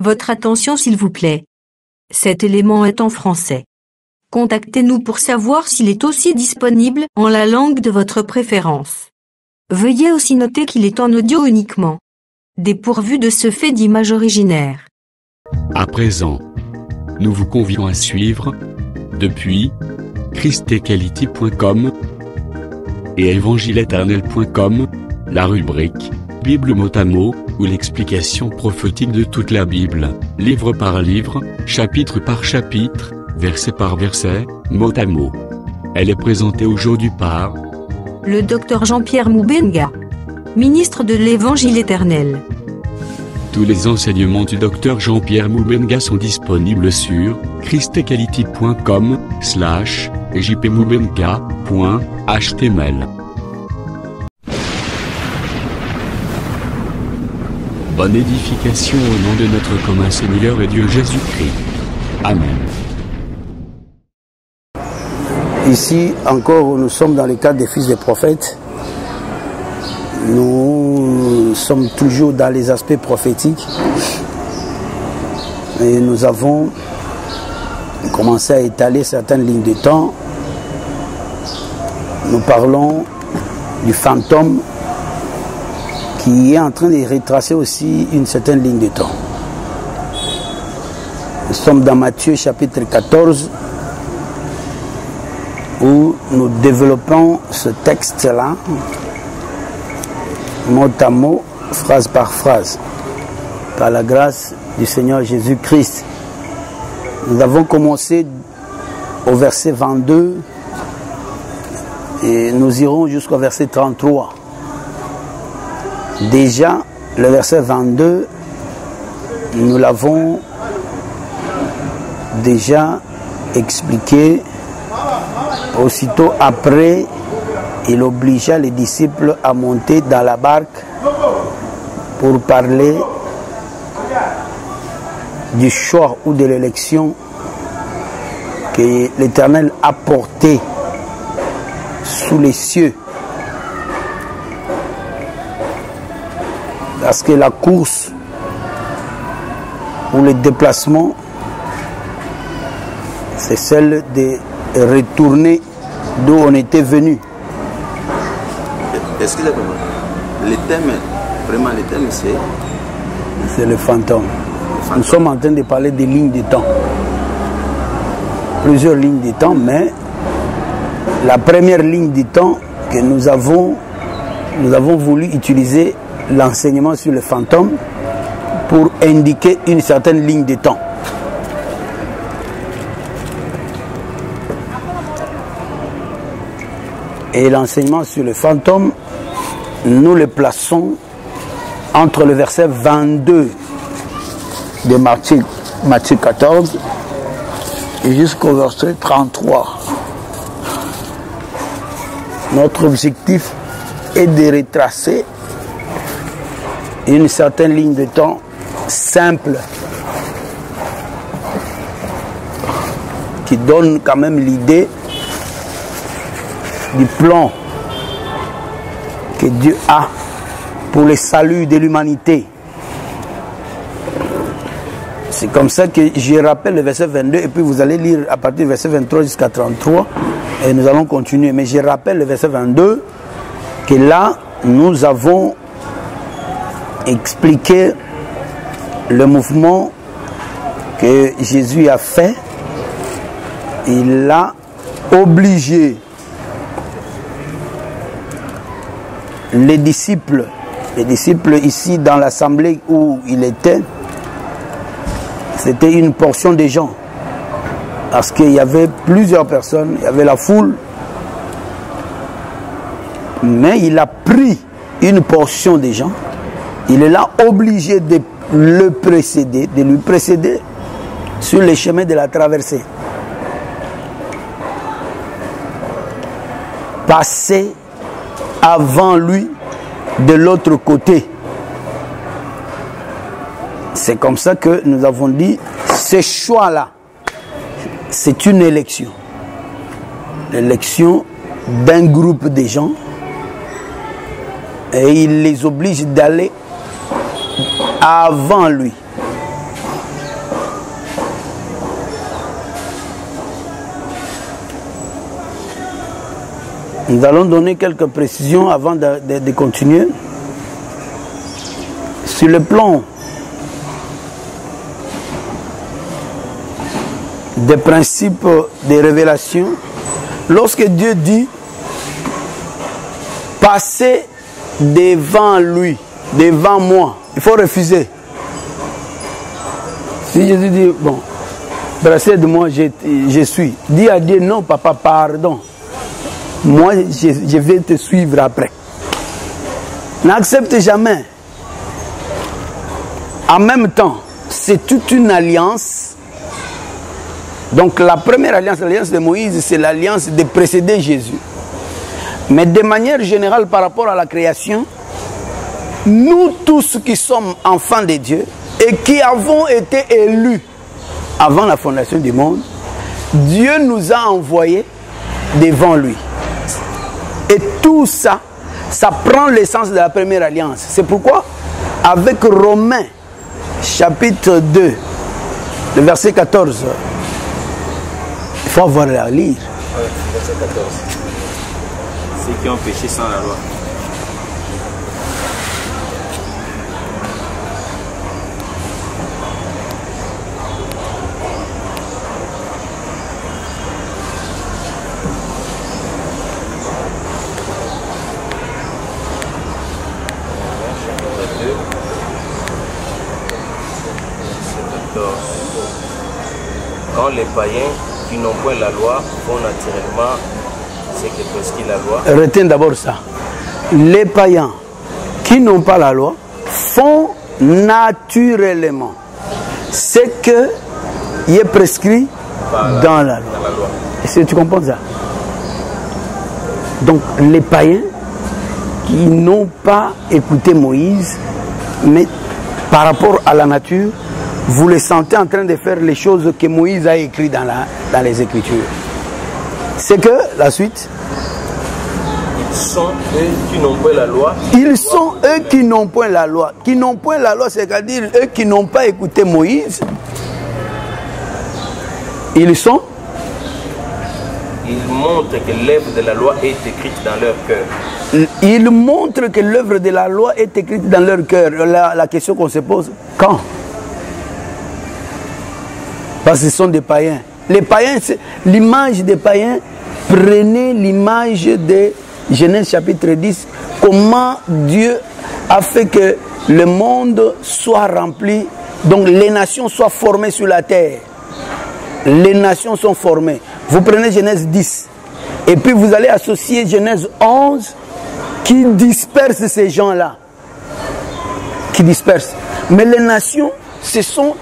Votre attention s'il vous plaît. Cet élément est en français. Contactez-nous pour savoir s'il est aussi disponible en la langue de votre préférence. Veuillez aussi noter qu'il est en audio uniquement. Dépourvu de ce fait d'image originaire. À présent, nous vous convions à suivre, depuis christequality.com et evangileeternel.com, la rubrique Bible mot à mot, ou l'explication prophétique de toute la Bible, livre par livre, chapitre par chapitre, verset par verset, mot à mot. Elle est présentée aujourd'hui par le Dr Jean-Pierre Moubenga, ministre de l'Évangile éternel. Tous les enseignements du Dr Jean-Pierre Moubenga sont disponibles sur christequality.com/jpmoubenga.html. Bonne édification au nom de notre commun Seigneur et Dieu Jésus-Christ. Amen. Ici encore, nous sommes dans le cadre des fils des prophètes. Nous sommes toujours dans les aspects prophétiques. Et nous avons commencé à étaler certaines lignes de temps. Nous parlons du fantôme qui est en train de retracer aussi une certaine ligne de temps. Nous sommes dans Matthieu chapitre 14 où nous développons ce texte-là mot à mot, phrase par phrase, par la grâce du Seigneur Jésus-Christ. Nous avons commencé au verset 22 et nous irons jusqu'au verset 33. Déjà, le verset 22, nous l'avons déjà expliqué. Aussitôt après, il obligea les disciples à monter dans la barque pour parler du choix ou de l'élection que l'Éternel a porté sous les cieux. Parce que la course ou le déplacement, c'est celle de retourner d'où on était venu. Excusez-moi, le thème, vraiment le thème c'est le fantôme. Nous sommes en train de parler des lignes de temps. Plusieurs lignes de temps, mais la première ligne de temps que nous avons voulu utiliser l'enseignement sur le fantôme pour indiquer une certaine ligne de temps. Et l'enseignement sur le fantôme, nous le plaçons entre le verset 22 de Matthieu 14 et jusqu'au verset 33. Notre objectif est de retracer une certaine ligne de temps simple qui donne quand même l'idée du plan que Dieu a pour le salut de l'humanité. C'est comme ça que je rappelle le verset 22 et puis vous allez lire à partir du verset 23 jusqu'à 33 et nous allons continuer. Mais je rappelle le verset 22 que là, nous avons expliqué le mouvement que Jésus a fait. Il a obligé les disciples ici dans l'assemblée où il était, c'était une portion des gens. Parce qu'il y avait plusieurs personnes, il y avait la foule. Mais il a pris une portion des gens. Il est là obligé de le précéder, de lui précéder sur les chemins de la traversée. Passer avant lui de l'autre côté. C'est comme ça que nous avons dit, ce choix-là, c'est une élection. L'élection d'un groupe de gens. Et il les oblige d'aller avant lui. Nous allons donner quelques précisions avant de continuer. Sur le plan des principes des révélations, lorsque Dieu dit « Passez devant lui, devant moi », il faut refuser. Si Jésus dit « Bon, brassez de moi, je suis », dis à Dieu « Non, papa, pardon. Moi, je vais te suivre après. » N'accepte jamais. En même temps, c'est toute une alliance. Donc la première alliance, l'alliance de Moïse, c'est l'alliance de précéder Jésus. Mais de manière générale, par rapport à la création, nous tous qui sommes enfants de Dieu et qui avons été élus avant la fondation du monde, Dieu nous a envoyés devant lui. Et tout ça, ça prend l'essence de la première alliance. C'est pourquoi, avec Romains, chapitre 2, le verset 14, il faut avoir à lire. Ouais, verset 14. Ceux qui ont péché sans la loi. Quand les païens qui n'ont point la loi font naturellement ce que prescrit la loi. Retiens d'abord ça. Les païens qui n'ont pas la loi font naturellement ce qui est prescrit dans la loi. Est-ce que tu comprends ça? Donc les païens qui n'ont pas écouté Moïse, mais par rapport à la nature, vous les sentez en train de faire les choses que Moïse a écrites dans les Écritures. C'est que, la suite, ils sont eux qui n'ont point la loi. Ils sont eux qui n'ont point la loi. Qui n'ont point la loi, c'est-à-dire eux qui n'ont pas écouté Moïse. Ils sont. Ils montrent que l'œuvre de la loi est écrite dans leur cœur. Ils montrent que l'œuvre de la loi est écrite dans leur cœur. La question qu'on se pose, quand? Parce que ce sont des païens. Les païens, l'image des païens, prenez l'image de Genèse chapitre 10, comment Dieu a fait que le monde soit rempli, donc les nations soient formées sur la terre. Les nations sont formées. Vous prenez Genèse 10, et puis vous allez associer Genèse 11, qui disperse ces gens-là. Qui disperse. Mais les nations, ce sont...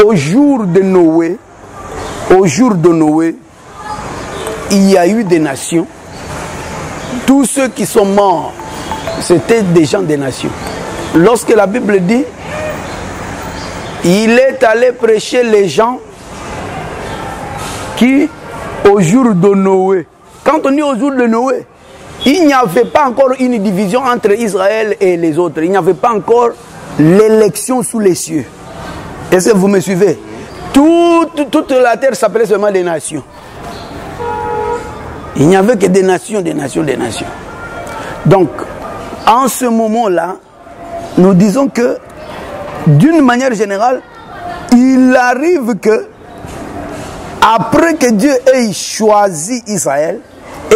Au jour de Noé, il y a eu des nations. Tous ceux qui sont morts, c'était des gens des nations. Lorsque la Bible dit, il est allé prêcher les gens qui, au jour de Noé, quand on dit au jour de Noé, il n'y avait pas encore une division entre Israël et les autres. Il n'y avait pas encore l'élection sous les cieux. Est-ce que vous me suivez? Toute la terre s'appelait seulement des nations. Il n'y avait que des nations, des nations, des nations. Donc, en ce moment-là, nous disons que, d'une manière générale, il arrive que, après que Dieu ait choisi Israël,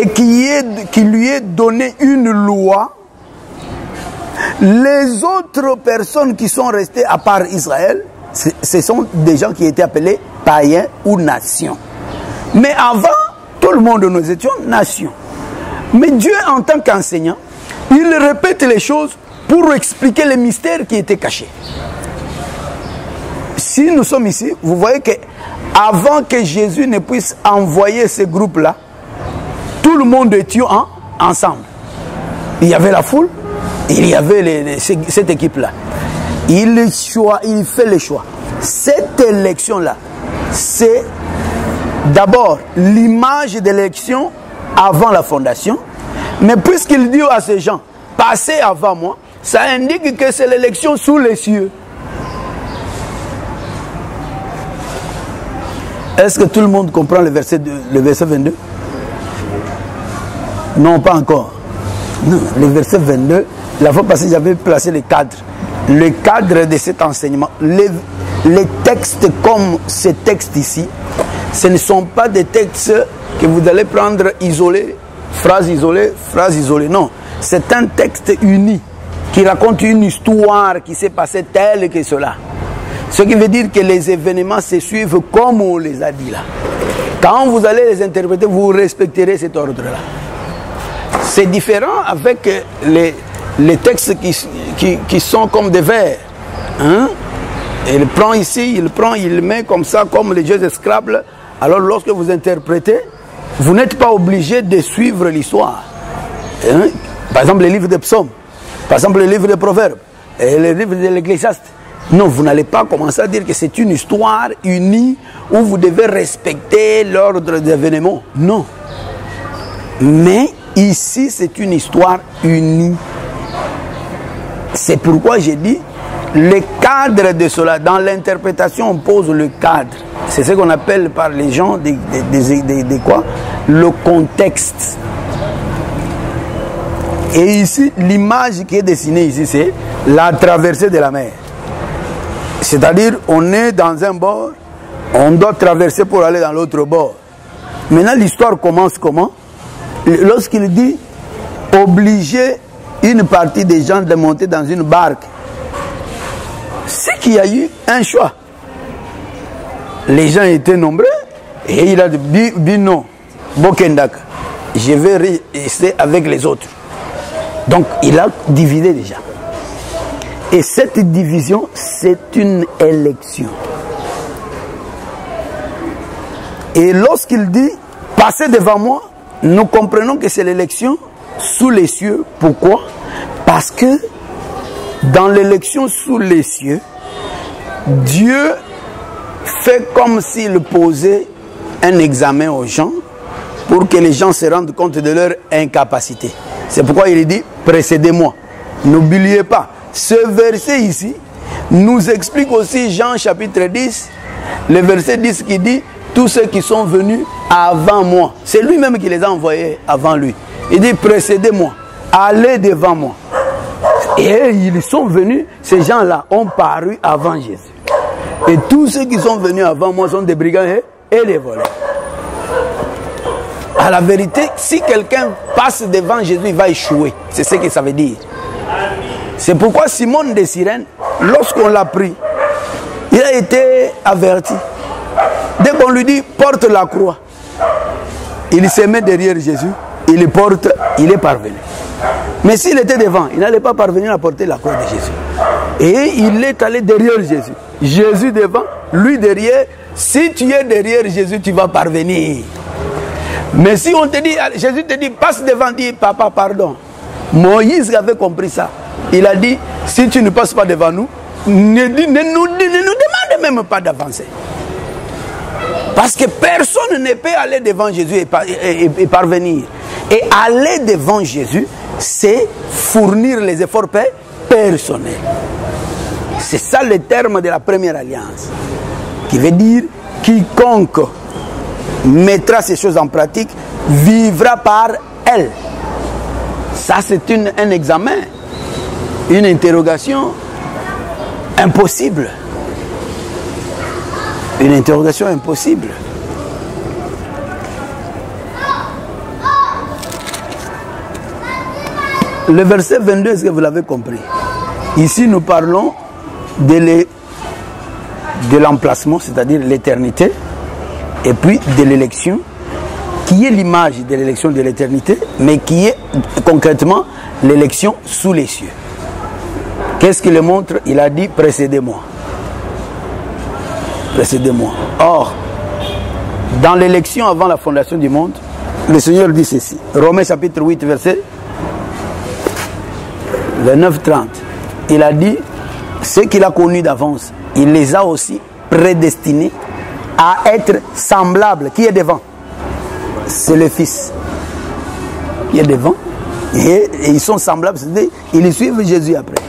et qu'il lui ait donné une loi, les autres personnes qui sont restées à part Israël, ce sont des gens qui étaient appelés païens ou nations. Mais avant, tout le monde, nous étions nations. Mais Dieu, en tant qu'enseignant, il répète les choses pour expliquer les mystères qui étaient cachés. Si nous sommes ici, vous voyez que avant que Jésus ne puisse envoyer ce groupe-là, tout le monde était ensemble. Il y avait la foule, il y avait cette équipe-là. Il fait le choix. Cette élection-là, c'est d'abord l'image de l'élection avant la fondation. Mais puisqu'il dit à ces gens, passez avant moi, ça indique que c'est l'élection sous les cieux. Est-ce que tout le monde comprend le verset 22? Non, pas encore. Non, le verset 22, la fois passée, j'avais placé le cadre. Le cadre de cet enseignement. Les textes comme ce texte ici, ce ne sont pas des textes que vous allez prendre isolés, phrase isolée. Non, c'est un texte uni qui raconte une histoire qui s'est passée telle que cela. Ce qui veut dire que les événements se suivent comme on les a dit là. Quand vous allez les interpréter, vous respecterez cet ordre-là. C'est différent avec les textes qui sont comme des vers. Hein? Il prend ici, il met comme ça, comme les jeux de Scrabble. Alors lorsque vous interprétez, vous n'êtes pas obligé de suivre l'histoire. Hein? Par exemple, les livres de psaumes, par exemple, les livres de proverbes, et les livres de l'Ecclésiaste. Non, vous n'allez pas commencer à dire que c'est une histoire unie où vous devez respecter l'ordre des événements. Non. Mais ici, c'est une histoire unie. C'est pourquoi j'ai dit le cadre de cela. Dans l'interprétation, on pose le cadre. C'est ce qu'on appelle par les gens de quoi? Le contexte. Et ici, l'image qui est dessinée ici, c'est la traversée de la mer. C'est-à-dire, on est dans un bord, on doit traverser pour aller dans l'autre bord. Maintenant, l'histoire commence comment? Lorsqu'il dit obliger une partie des gens de monter dans une barque, c'est qu'il y a eu un choix. Les gens étaient nombreux et il a dit non, Bokendaka, je vais rester avec les autres. Donc, il a divisé déjà. Et cette division, c'est une élection. Et lorsqu'il dit « Passez devant moi », nous comprenons que c'est l'élection sous les cieux. Pourquoi? Parce que dans l'élection sous les cieux, Dieu fait comme s'il posait un examen aux gens pour que les gens se rendent compte de leur incapacité. C'est pourquoi il dit « Précédez-moi ». N'oubliez pas. Ce verset ici nous explique aussi Jean chapitre 10, le verset 10 qui dit « Tous ceux qui sont venus avant moi ». C'est lui-même qui les a envoyés avant lui. Il dit « Précédez-moi, allez devant moi ». Et ils sont venus, ces gens-là ont paru avant Jésus. Et tous ceux qui sont venus avant moi sont des brigands et des voleurs. À la vérité, si quelqu'un passe devant Jésus, il va échouer. C'est ce que ça veut dire. C'est pourquoi Simone de Cyrène, lorsqu'on l'a pris, il a été averti. Dès qu'on lui dit porte la croix, il se met derrière Jésus, il le porte, il est parvenu. Mais s'il était devant, il n'allait pas parvenir à porter la croix de Jésus. Et il est allé derrière Jésus. Jésus devant, lui derrière. Si tu es derrière Jésus, tu vas parvenir. Mais si on te dit, Jésus te dit, passe devant, dis papa, pardon. Moïse avait compris ça. Il a dit, si tu ne passes pas devant nous, ne nous demande même pas d'avancer. Parce que personne ne peut aller devant Jésus et parvenir. Et aller devant Jésus, c'est fournir les efforts personnels. C'est ça le terme de la première alliance. Qui veut dire, quiconque mettra ces choses en pratique, vivra par elle. Ça, c'est un examen, une interrogation impossible. Une interrogation impossible. Le verset 22, est-ce que vous l'avez compris? Ici, nous parlons de l'emplacement, c'est-à-dire l'éternité, et puis de l'élection, qui est l'image de l'élection de l'éternité, mais qui est concrètement l'élection sous les cieux. Qu'est-ce qu'il montre? Il a dit, précédez-moi. Précédez-moi. Or, dans l'élection avant la fondation du monde, le Seigneur dit ceci. Romains chapitre 8, verset 29-30. Il a dit, ceux qu'il a connus d'avance, il les a aussi prédestinés à être semblables. Qui est devant? C'est le Fils. Qui est devant. Et ils sont semblables, c'est-à-dire ils suivent Jésus après.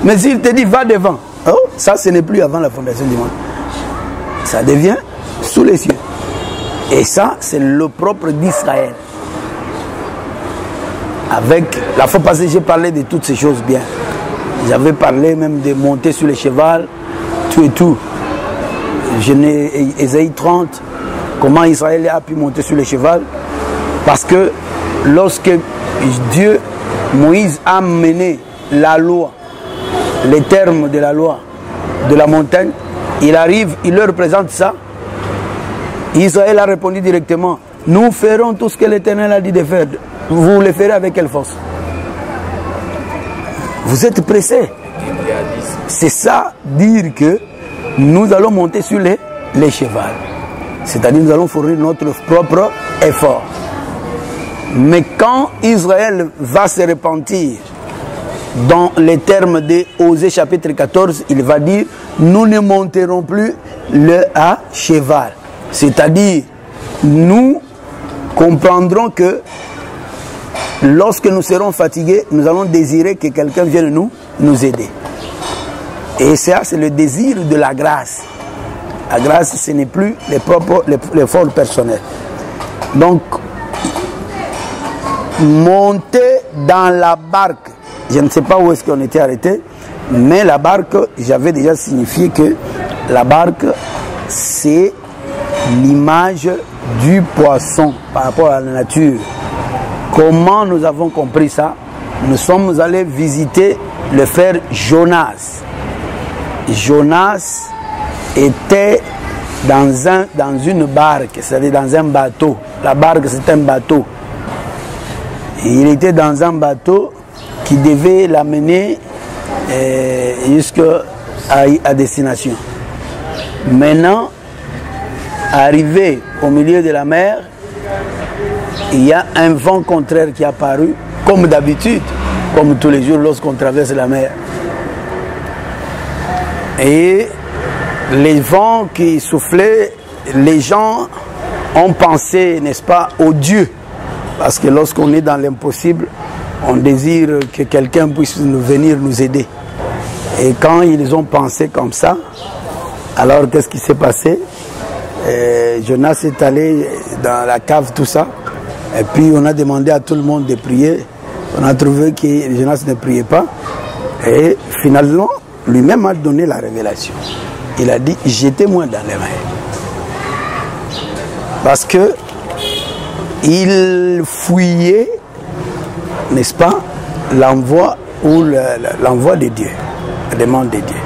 Mais s'il te dit, va devant, oh, ça ce n'est plus avant la fondation du monde. Ça devient sous les cieux. Et ça, c'est le propre d'Israël. Avec la fois passée, j'ai parlé de toutes ces choses bien. J'avais parlé même de monter sur le cheval, tout et tout. Ésaïe 30, comment Israël a pu monter sur le cheval. Parce que lorsque Dieu, Moïse a mené la loi, les termes de la loi de la montagne, il arrive, il leur présente ça. Israël a répondu directement, nous ferons tout ce que l'Éternel a dit de faire. Vous le ferez avec quelle force? Vous êtes pressés. C'est ça, dire que nous allons monter sur les chevals. C'est-à-dire nous allons fournir notre propre effort. Mais quand Israël va se repentir, dans les termes de Osée chapitre 14, il va dire, nous ne monterons plus à cheval. C'est-à-dire, nous comprendrons que lorsque nous serons fatigués, nous allons désirer que quelqu'un vienne nous aider. Et ça, c'est le désir de la grâce. La grâce, ce n'est plus l'effort personnel. Donc, monter dans la barque, je ne sais pas où est-ce qu'on était arrêté, mais la barque, j'avais déjà signifié que la barque, c'est l'image du poisson par rapport à la nature. Comment nous avons compris ça? Nous sommes allés visiter le frère Jonas. Jonas était dans une barque, c'est-à-dire dans un bateau. La barque, c'est un bateau. Et il était dans un bateau qui devait l'amener jusqu'à destination. Maintenant, arrivé au milieu de la mer, il y a un vent contraire qui est apparu, comme d'habitude, comme tous les jours lorsqu'on traverse la mer. Et les vents qui soufflaient, les gens ont pensé, n'est-ce pas, au Dieu. Parce que lorsqu'on est dans l'impossible, on désire que quelqu'un puisse venir nous aider. Et quand ils ont pensé comme ça, alors qu'est-ce qui s'est passé? Jonas est allé dans la cave, tout ça. Et puis on a demandé à tout le monde de prier. On a trouvé que Jonas ne priait pas. Et finalement, lui-même a donné la révélation. Il a dit, jetez-moi dans les mers. Parce que il fuyait, n'est-ce pas, l'envoi ou l'envoi de Dieu, la demande de Dieu.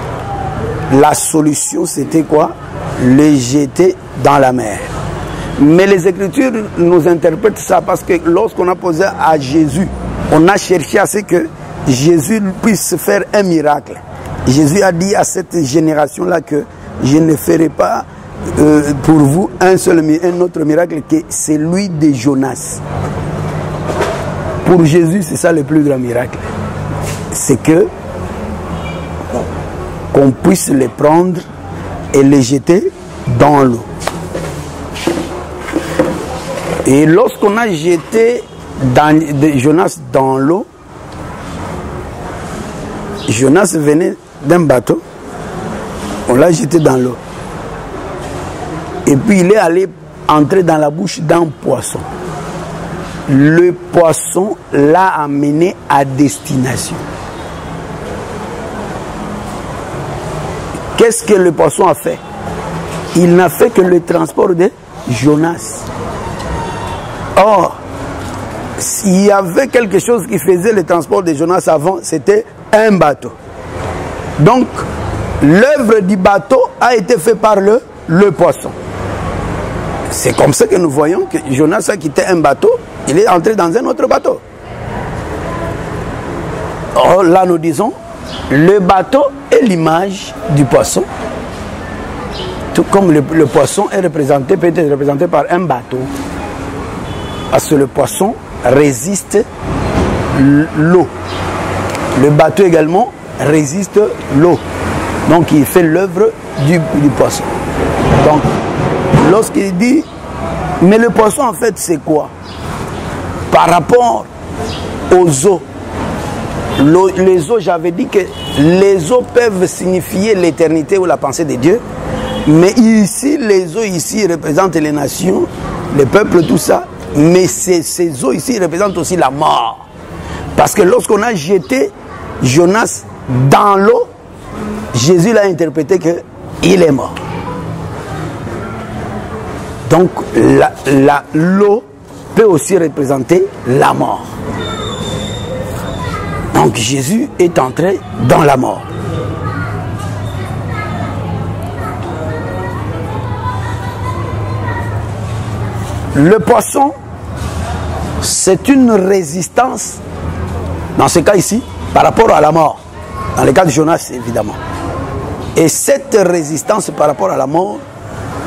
La solution, c'était quoi? Le jeter dans la mer. Mais les Écritures nous interprètent ça parce que lorsqu'on a posé à Jésus, on a cherché à ce que Jésus puisse faire un miracle. Jésus a dit à cette génération-là que je ne ferai pas pour vous un autre miracle que celui de Jonas. Pour Jésus, c'est ça le plus grand miracle. C'est que qu'on puisse les prendre et les jeter dans l'eau. Et lorsqu'on a jeté Jonas dans l'eau, Jonas venait d'un bateau, on l'a jeté dans l'eau. Et puis il est allé entrer dans la bouche d'un poisson. Le poisson l'a amené à destination. Qu'est-ce que le poisson a fait? Il n'a fait que le transport de Jonas. Or, s'il y avait quelque chose qui faisait le transport de Jonas avant, c'était un bateau. Donc, l'œuvre du bateau a été faite par le poisson. C'est comme ça que nous voyons que Jonas a quitté un bateau, il est entré dans un autre bateau. Or, là, nous disons, le bateau est l'image du poisson. Tout comme le poisson est représenté, peut être représenté par un bateau. Parce que le poisson résiste l'eau. Le bateau également résiste l'eau. Donc il fait l'œuvre du poisson. Donc lorsqu'il dit, mais le poisson en fait c'est quoi? Par rapport aux eaux. Les eaux, j'avais dit que les eaux peuvent signifier l'éternité ou la pensée de Dieu. Mais ici, les eaux ici représentent les nations, les peuples, tout ça. Mais ces eaux ici représentent aussi la mort. Parce que lorsqu'on a jeté Jonas dans l'eau, Jésus l'a interprété qu'il est mort. Donc l'eau peut aussi représenter la mort. Donc Jésus est entré dans la mort. Le poisson, c'est une résistance, dans ce cas ici, par rapport à la mort. Dans le cas de Jonas, évidemment. Et cette résistance par rapport à la mort,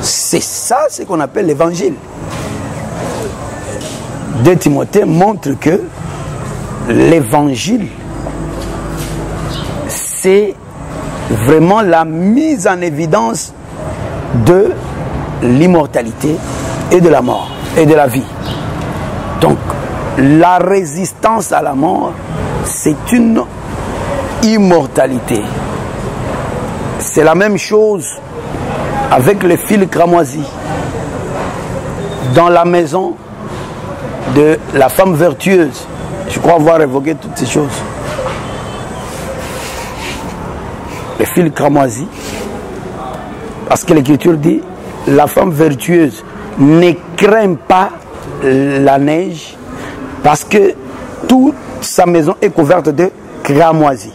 c'est ça ce qu'on appelle l'évangile. 2 Timothée montre que l'évangile, c'est vraiment la mise en évidence de l'immortalité et de la mort et de la vie. Donc, la résistance à la mort, c'est une immortalité. C'est la même chose avec le fil cramoisi. Dans la maison de la femme vertueuse, je crois avoir évoqué toutes ces choses. Le fil cramoisi, parce que l'Écriture dit, la femme vertueuse ne craint pas la neige, parce que toute sa maison est couverte de cramoisi.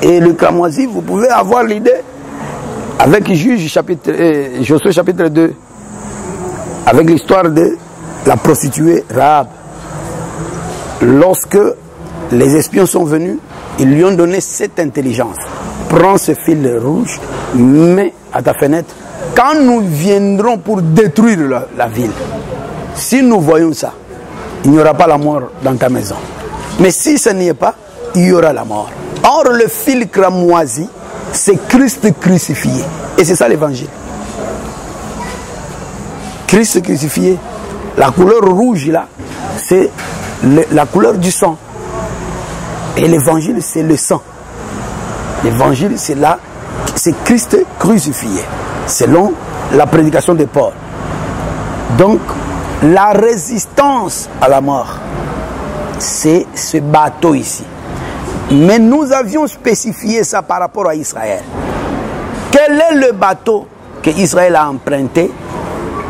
Et le cramoisi, vous pouvez avoir l'idée avec Juge Josué chapitre 2, avec l'histoire de la prostituée Rahab. Lorsque les espions sont venus, ils lui ont donné cette intelligence. Prends ce fil rouge, mets à ta fenêtre. Quand nous viendrons pour détruire la ville, si nous voyons ça, il n'y aura pas la mort dans ta maison. Mais si ce n'y est pas, il y aura la mort. Or, le fil cramoisi, c'est Christ crucifié. Et c'est ça l'évangile. Christ crucifié. La couleur rouge là, c'est la couleur du sang. Et l'évangile, c'est le sang. L'évangile, c'est Christ crucifié, selon la prédication de Paul. Donc, la résistance à la mort, c'est ce bateau ici. Mais nous avions spécifié ça par rapport à Israël. Quel est le bateau que Israël a emprunté?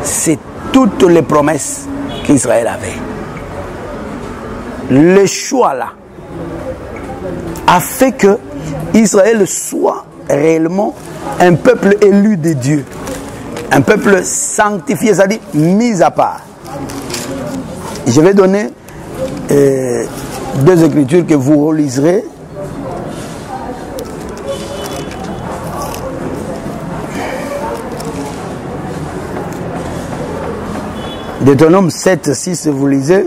C'est toutes les promesses qu'Israël avait. Le choix là a fait que Israël soit réellement un peuple élu de Dieu. Un peuple sanctifié, c'est-à-dire mis à part. Je vais donner 2 écritures que vous reliserez. Deutéronome 7, 6, vous lisez.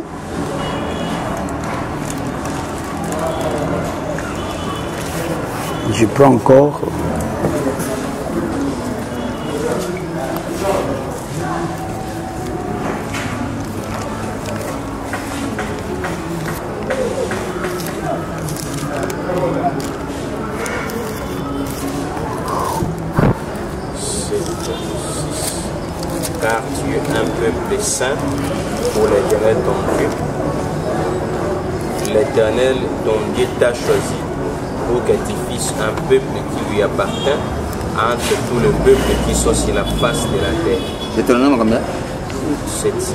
Je prends encore. Car tu es un peuple saint pour l'Éternel ton Dieu. L'Éternel ton Dieu t'a choisi pour que tu fasses un peuple qui lui appartient entre tous les peuples qui sont sur la face de la terre. C'est ton nom comme ça? 7, 6.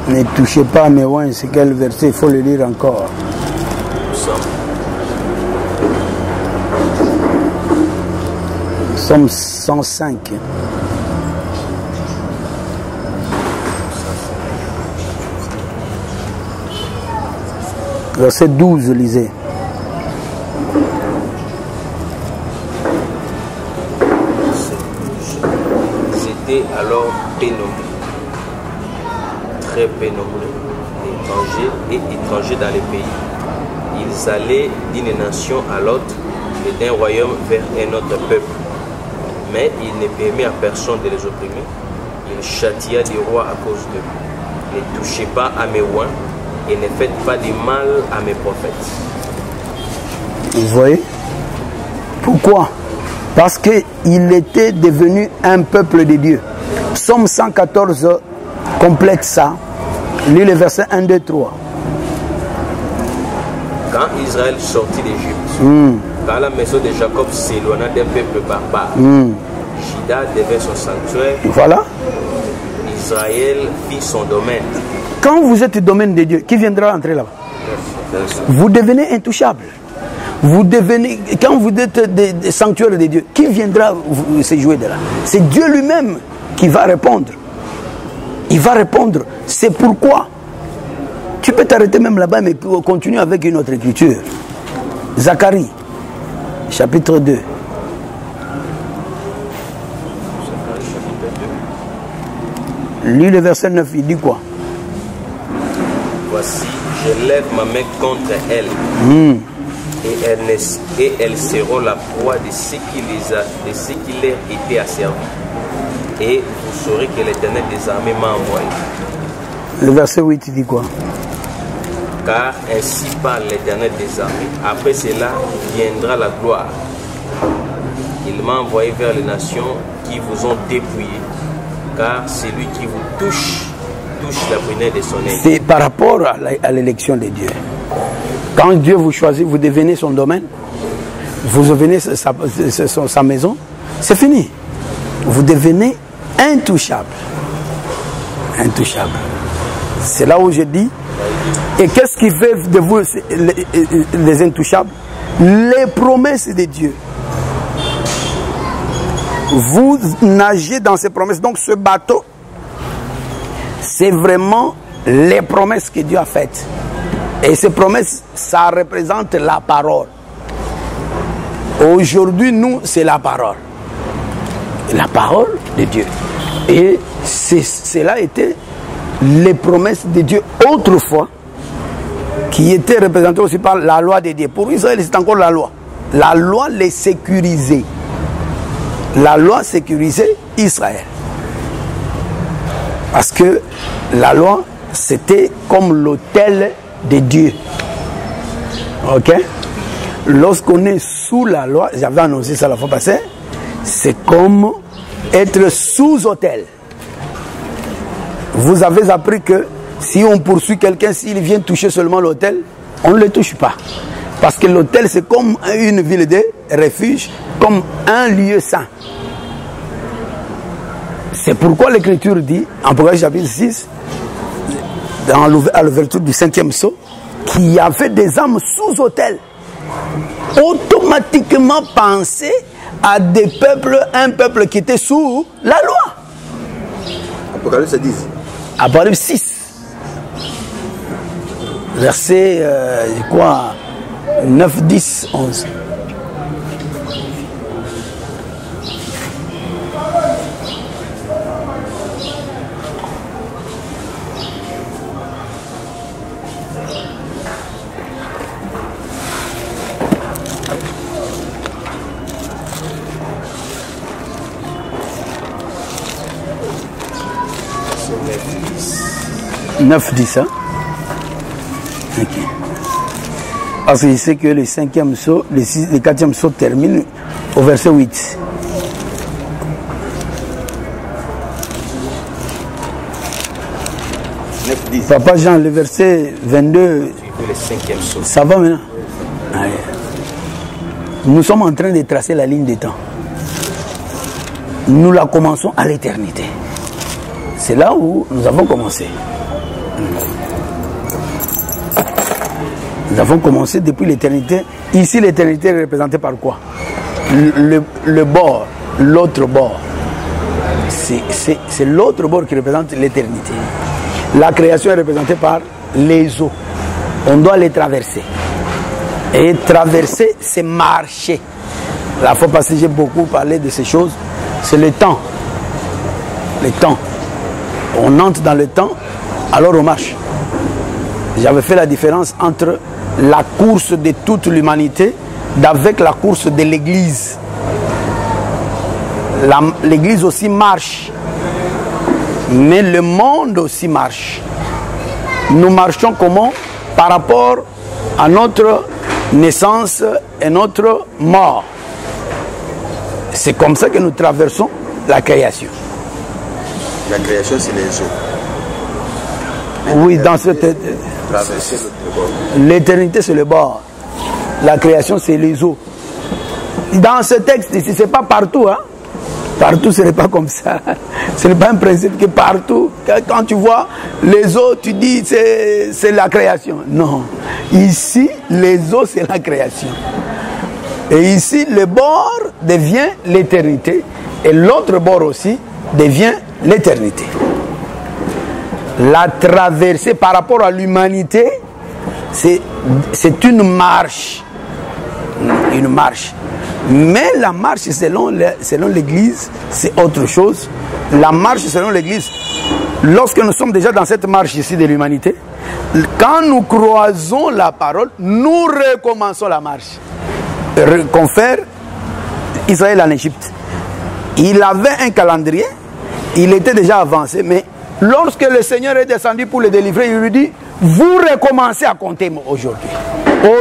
Ne touchez pas à mes oins, c'est quel verset? Il faut le lire encore. Psaume 105. Verset 12, lisez. C'était alors pénombré, très pénombré, étrangers dans les pays. Ils allaient d'une nation à l'autre et d'un royaume vers un autre peuple. Mais il ne permit à personne de les opprimer. Il châtia des rois à cause d'eux. Ne touchez pas à mes oins et ne faites pas de mal à mes prophètes. Vous voyez? Pourquoi? Parce qu'il était devenu un peuple de Dieu. Psaume 114 complète ça. Lis le verset 1, 2, 3. Quand Israël sortit d'Égypte, quand la maison de Jacob s'éloigna d'un peuple barbare, Juda devint son sanctuaire. Voilà. Israël fit son domaine. Quand vous êtes domaine de Dieu, qui viendra entrer là-bas? Vous devenez intouchable. Vous devenez, quand vous êtes des sanctuaires de Dieu, qui viendra se jouer de là? C'est Dieu lui-même qui va répondre. Il va répondre. C'est pourquoi tu peux t'arrêter même là-bas, mais continuer avec une autre écriture. Zacharie, chapitre 2. Lis le verset 9, il dit quoi? Voici, je lève ma main contre elles, et elles seront la proie de ce qui leur était asservi. Et vous saurez que l'Éternel des armées m'a envoyé. Le verset 8, il dit quoi? Car ainsi parle l'Éternel des armées. Après cela viendra la gloire. Il m'a envoyé vers les nations qui vous ont dépouillé. Car celui qui vous touche la prunelle de son œil. C'est par rapport à l'élection de Dieu. Quand Dieu vous choisit, vous devenez son domaine, vous devenez sa maison, c'est fini. Vous devenez intouchable. Intouchable. C'est là où je dis, et qu'est-ce qui fait de vous les intouchables? Les promesses de Dieu. Vous nagez dans ces promesses. Donc ce bateau, c'est vraiment les promesses que Dieu a faites. Et ces promesses, ça représente la parole. Aujourd'hui, nous, c'est la parole. La parole de Dieu. Et cela était les promesses de Dieu autrefois, qui étaient représentées aussi par la loi de Dieu. Pour Israël, c'est encore la loi. La loi les sécurisait. La loi sécurisait Israël. Parce que la loi, c'était comme l'autel de Dieu. Ok? Lorsqu'on est sous la loi, j'avais annoncé ça la fois passée, c'est comme être sous autel. Vous avez appris que si on poursuit quelqu'un, s'il vient toucher seulement l'autel, on ne le touche pas. Parce que l'autel, c'est comme une ville de refuge, comme un lieu saint. C'est pourquoi l'Écriture dit, en Apocalypse chapitre 6, à l'ouverture du 5e sceau, qu'il y avait des âmes sous autel. Automatiquement penser à des peuples, un peuple qui était sous la loi. Apocalypse 10. Apocalypse 6. Verset, je crois, 9, 10, 11. « 9-10, hein? Ok. Parce que je sais que le 5e saut, le 4e saut termine au verset 8. Papa Jean, le verset 22, Le 5e saut. ça va maintenant? Allez. Nous sommes en train de tracer la ligne des temps. Nous la commençons à l'éternité. C'est là où nous avons commencé. Nous avons commencé depuis l'éternité. Ici, l'éternité est représentée par quoi? Le bord, l'autre bord. C'est l'autre bord qui représente l'éternité. La création est représentée par les eaux. On doit les traverser. Et traverser, c'est marcher. La fois passée, j'ai beaucoup parlé de ces choses. C'est le temps. Le temps. On entre dans le temps, alors on marche. J'avais fait la différence entre la course de toute l'humanité avec la course de l'Église. L'Église aussi marche, mais le monde aussi marche. Nous marchons comment? Par rapport à notre naissance et notre mort. C'est comme ça que nous traversons la création. La création, c'est les eaux. Oui, dans cette... Traverser le bord. L'éternité, c'est le bord. La création, c'est les eaux. Dans ce texte ici, c'est pas partout, hein. Partout, ce n'est pas comme ça. Ce n'est pas un principe que partout, quand tu vois les eaux, tu dis c'est la création. Non. Ici, les eaux, c'est la création. Et ici, le bord devient l'éternité. Et l'autre bord aussi devient l'éternité. La traversée par rapport à l'humanité, c'est une marche. Une marche. Mais la marche selon l'Église, c'est autre chose. La marche selon l'Église, lorsque nous sommes déjà dans cette marche ici de l'humanité, quand nous croisons la parole, nous recommençons la marche. Confère Israël en Égypte. Il avait un calendrier, il était déjà avancé, mais lorsque le Seigneur est descendu pour le délivrer, il lui dit, vous recommencez à compter aujourd'hui.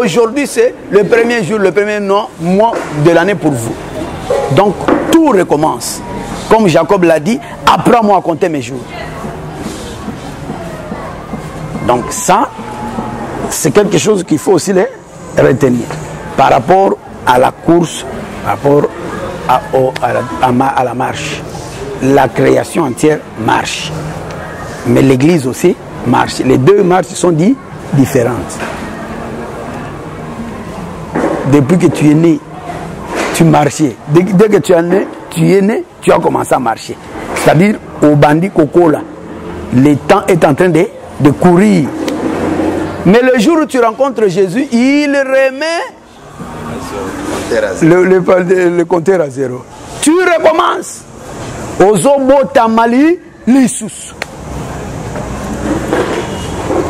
Aujourd'hui, c'est le premier jour, le premier mois de l'année pour vous. Donc, tout recommence. Comme Jacob l'a dit, apprends-moi à compter mes jours. Donc ça, c'est quelque chose qu'il faut aussi les retenir. Par rapport à la course, par rapport à la marche. La création entière marche. Mais l'Église aussi marche. Les deux marches sont différentes. Depuis que tu es né, tu marchais. Dès que tu es né, tu as commencé à marcher. C'est-à-dire, au bandit coco là, le temps est en train de courir. Mais le jour où tu rencontres Jésus, il remet le compteur à zéro. Tu recommences. Ozobo tamali lissus.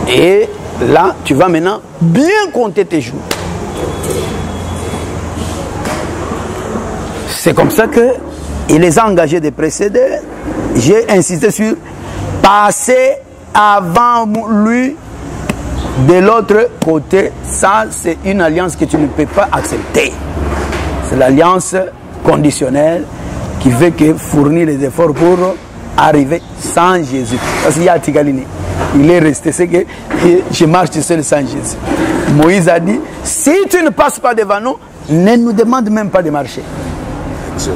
Et là, tu vas maintenant bien compter tes jours. C'est comme ça qu'il les a engagés de précéder. J'ai insisté sur passer avant lui de l'autre côté. Ça, c'est une alliance que tu ne peux pas accepter. C'est l'alliance conditionnelle qui veut que fournir les efforts pour arriver sans Jésus. Parce qu'il y a Tigalini. Il est resté, c'est que je marche seul sans Jésus. Moïse a dit, si tu ne passes pas devant nous, ne nous demande même pas de marcher.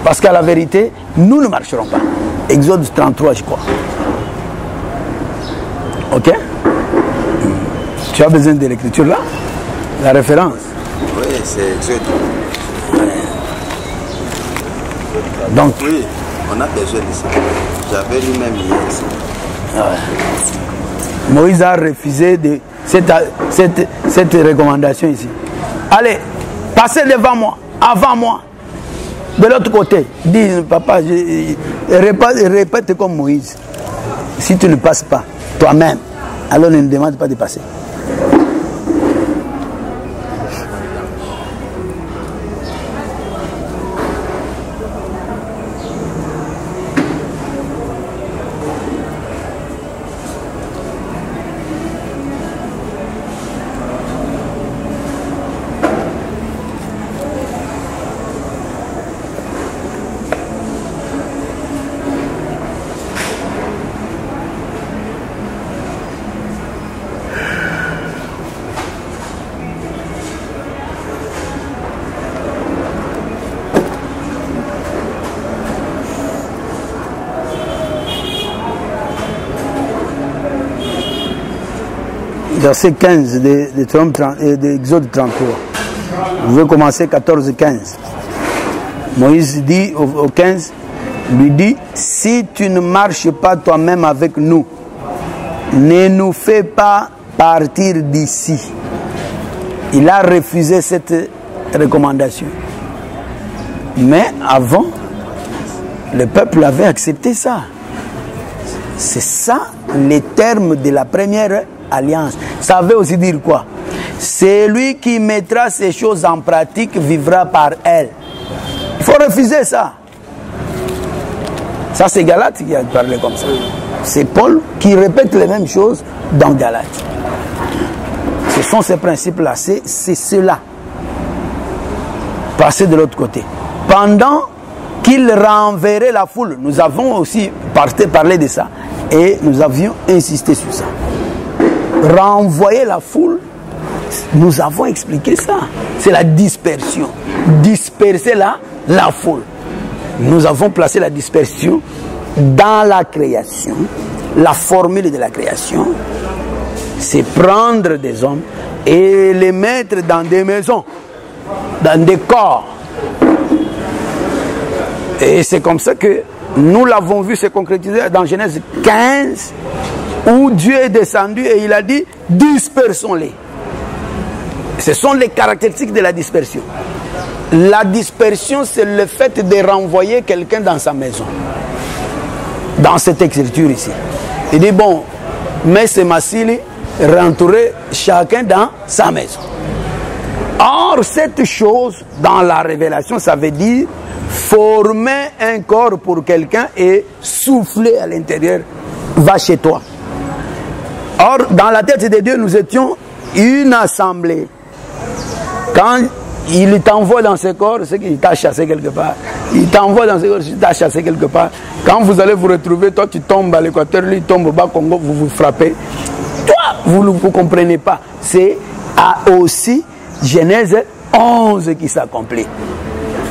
Parce qu'à la vérité, nous ne marcherons pas. Exode 33, je crois. Ok? Tu as besoin de l'écriture là? La référence? Oui, c'est Exode. Donc, oui, on a besoin de ça. J'avais lu même hier. Moïse a refusé de cette recommandation ici. Allez, passez devant moi, avant moi. De l'autre côté, dis, papa, répète comme Moïse. Si tu ne passes pas toi-même, alors ne me demande pas de passer. Verset 15 de Exode 33. Vous pouvez commencer 14-15. Moïse dit au 15, lui dit, si tu ne marches pas toi-même avec nous, ne nous fais pas partir d'ici. Il a refusé cette recommandation. Mais avant, le peuple avait accepté ça. C'est ça les termes de la première alliance. Ça veut aussi dire quoi? Celui qui mettra ces choses en pratique vivra par elles. Il faut refuser ça. Ça, c'est Galate qui a parlé comme ça. C'est Paul qui répète les mêmes choses dans Galate. Ce sont ces principes-là. C'est cela. Passer de l'autre côté. Pendant qu'il renverrait la foule. Nous avons aussi parlé de ça et nous avions insisté sur ça. Renvoyer la foule, nous avons expliqué ça. C'est la dispersion. Disperser la foule. Nous avons placé la dispersion dans la création. La formule de la création, c'est prendre des hommes et les mettre dans des maisons, dans des corps. Et c'est comme ça que nous l'avons vu se concrétiser dans Genèse 15, où Dieu est descendu et il a dit « dispersons-les ». Ce sont les caractéristiques de la dispersion. La dispersion, c'est le fait de renvoyer quelqu'un dans sa maison. Dans cette écriture ici. Il dit, bon, mais c'est Massili, rentrer chacun dans sa maison. Or, cette chose, dans la révélation, ça veut dire former un corps pour quelqu'un et souffler à l'intérieur. Va chez toi. Or, dans la tête de Dieu, nous étions une assemblée. Quand il t'envoie dans ce corps, c'est qu'il t'a chassé quelque part. Il t'envoie dans ce corps, il t'a chassé quelque part. Quand vous allez vous retrouver, toi tu tombes à l'Équateur, lui tombe au Bas-Congo, vous vous frappez. Toi, vous ne comprenez pas. C'est aussi Genèse 11 qui s'accomplit.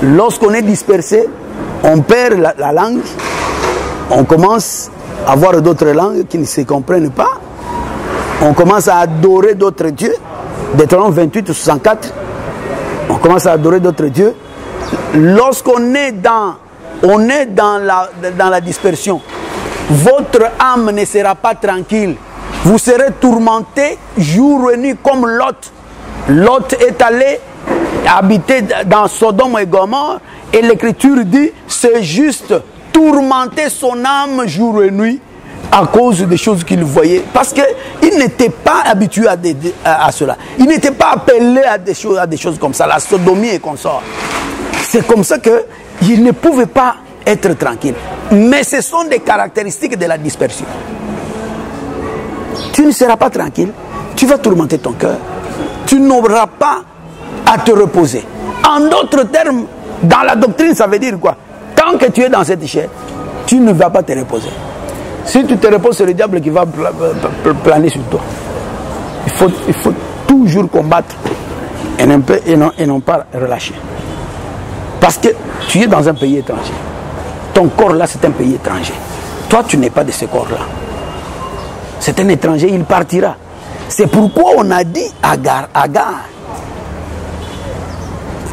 Lorsqu'on est dispersé, on perd la langue, on commence à avoir d'autres langues qui ne se comprennent pas. On commence à adorer d'autres dieux. Deutéronome 28 ou 64. On commence à adorer d'autres dieux. Lorsqu'on est dans la dispersion, votre âme ne sera pas tranquille. Vous serez tourmenté jour et nuit comme Lot. Lot est allé habiter dans Sodome et Gomorrhe et l'Écriture dit c'est juste tourmenter son âme jour et nuit à cause des choses qu'il voyait. Parce qu'il n'était pas habitué à cela. Il n'était pas appelé à des choses comme ça, la sodomie et consort. C'est comme ça qu'il ne pouvait pas être tranquille. Mais ce sont des caractéristiques de la dispersion. Tu ne seras pas tranquille, tu vas tourmenter ton cœur, tu n'auras pas à te reposer. En d'autres termes, dans la doctrine, ça veut dire quoi? Tant que tu es dans cette chair, tu ne vas pas te reposer. Si tu te reposes, c'est le diable qui va planer sur toi. Il faut toujours combattre et non pas relâcher. Parce que tu es dans un pays étranger. Ton corps là, c'est un pays étranger. Toi, tu n'es pas de ce corps-là. C'est un étranger, il partira. C'est pourquoi on a dit Agar.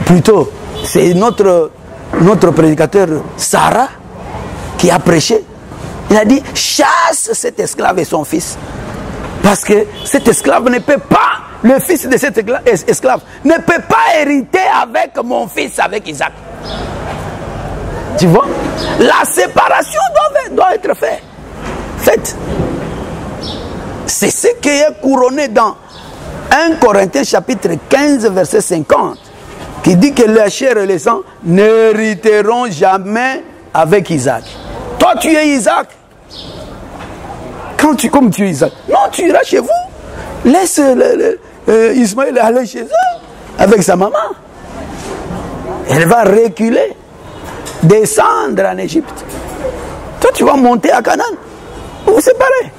Plutôt, c'est notre prédicateur Sarah qui a prêché. Il a dit, chasse cet esclave et son fils. Parce que cet esclave ne peut pas, le fils de cet esclave, ne peut pas hériter avec mon fils, avec Isaac. Tu vois? La séparation doit être faite. C'est ce qui est couronné dans 1 Corinthiens chapitre 15, verset 50, qui dit que la chair et le sang n'hériteront jamais avec Isaac. Toi, tu es Isaac. Comme tu es Isaac, non, tu iras chez vous. Laisse Ismaël aller chez eux avec sa maman. Elle va reculer, descendre en Égypte. Toi, tu vas monter à Canaan. Vous vous séparez.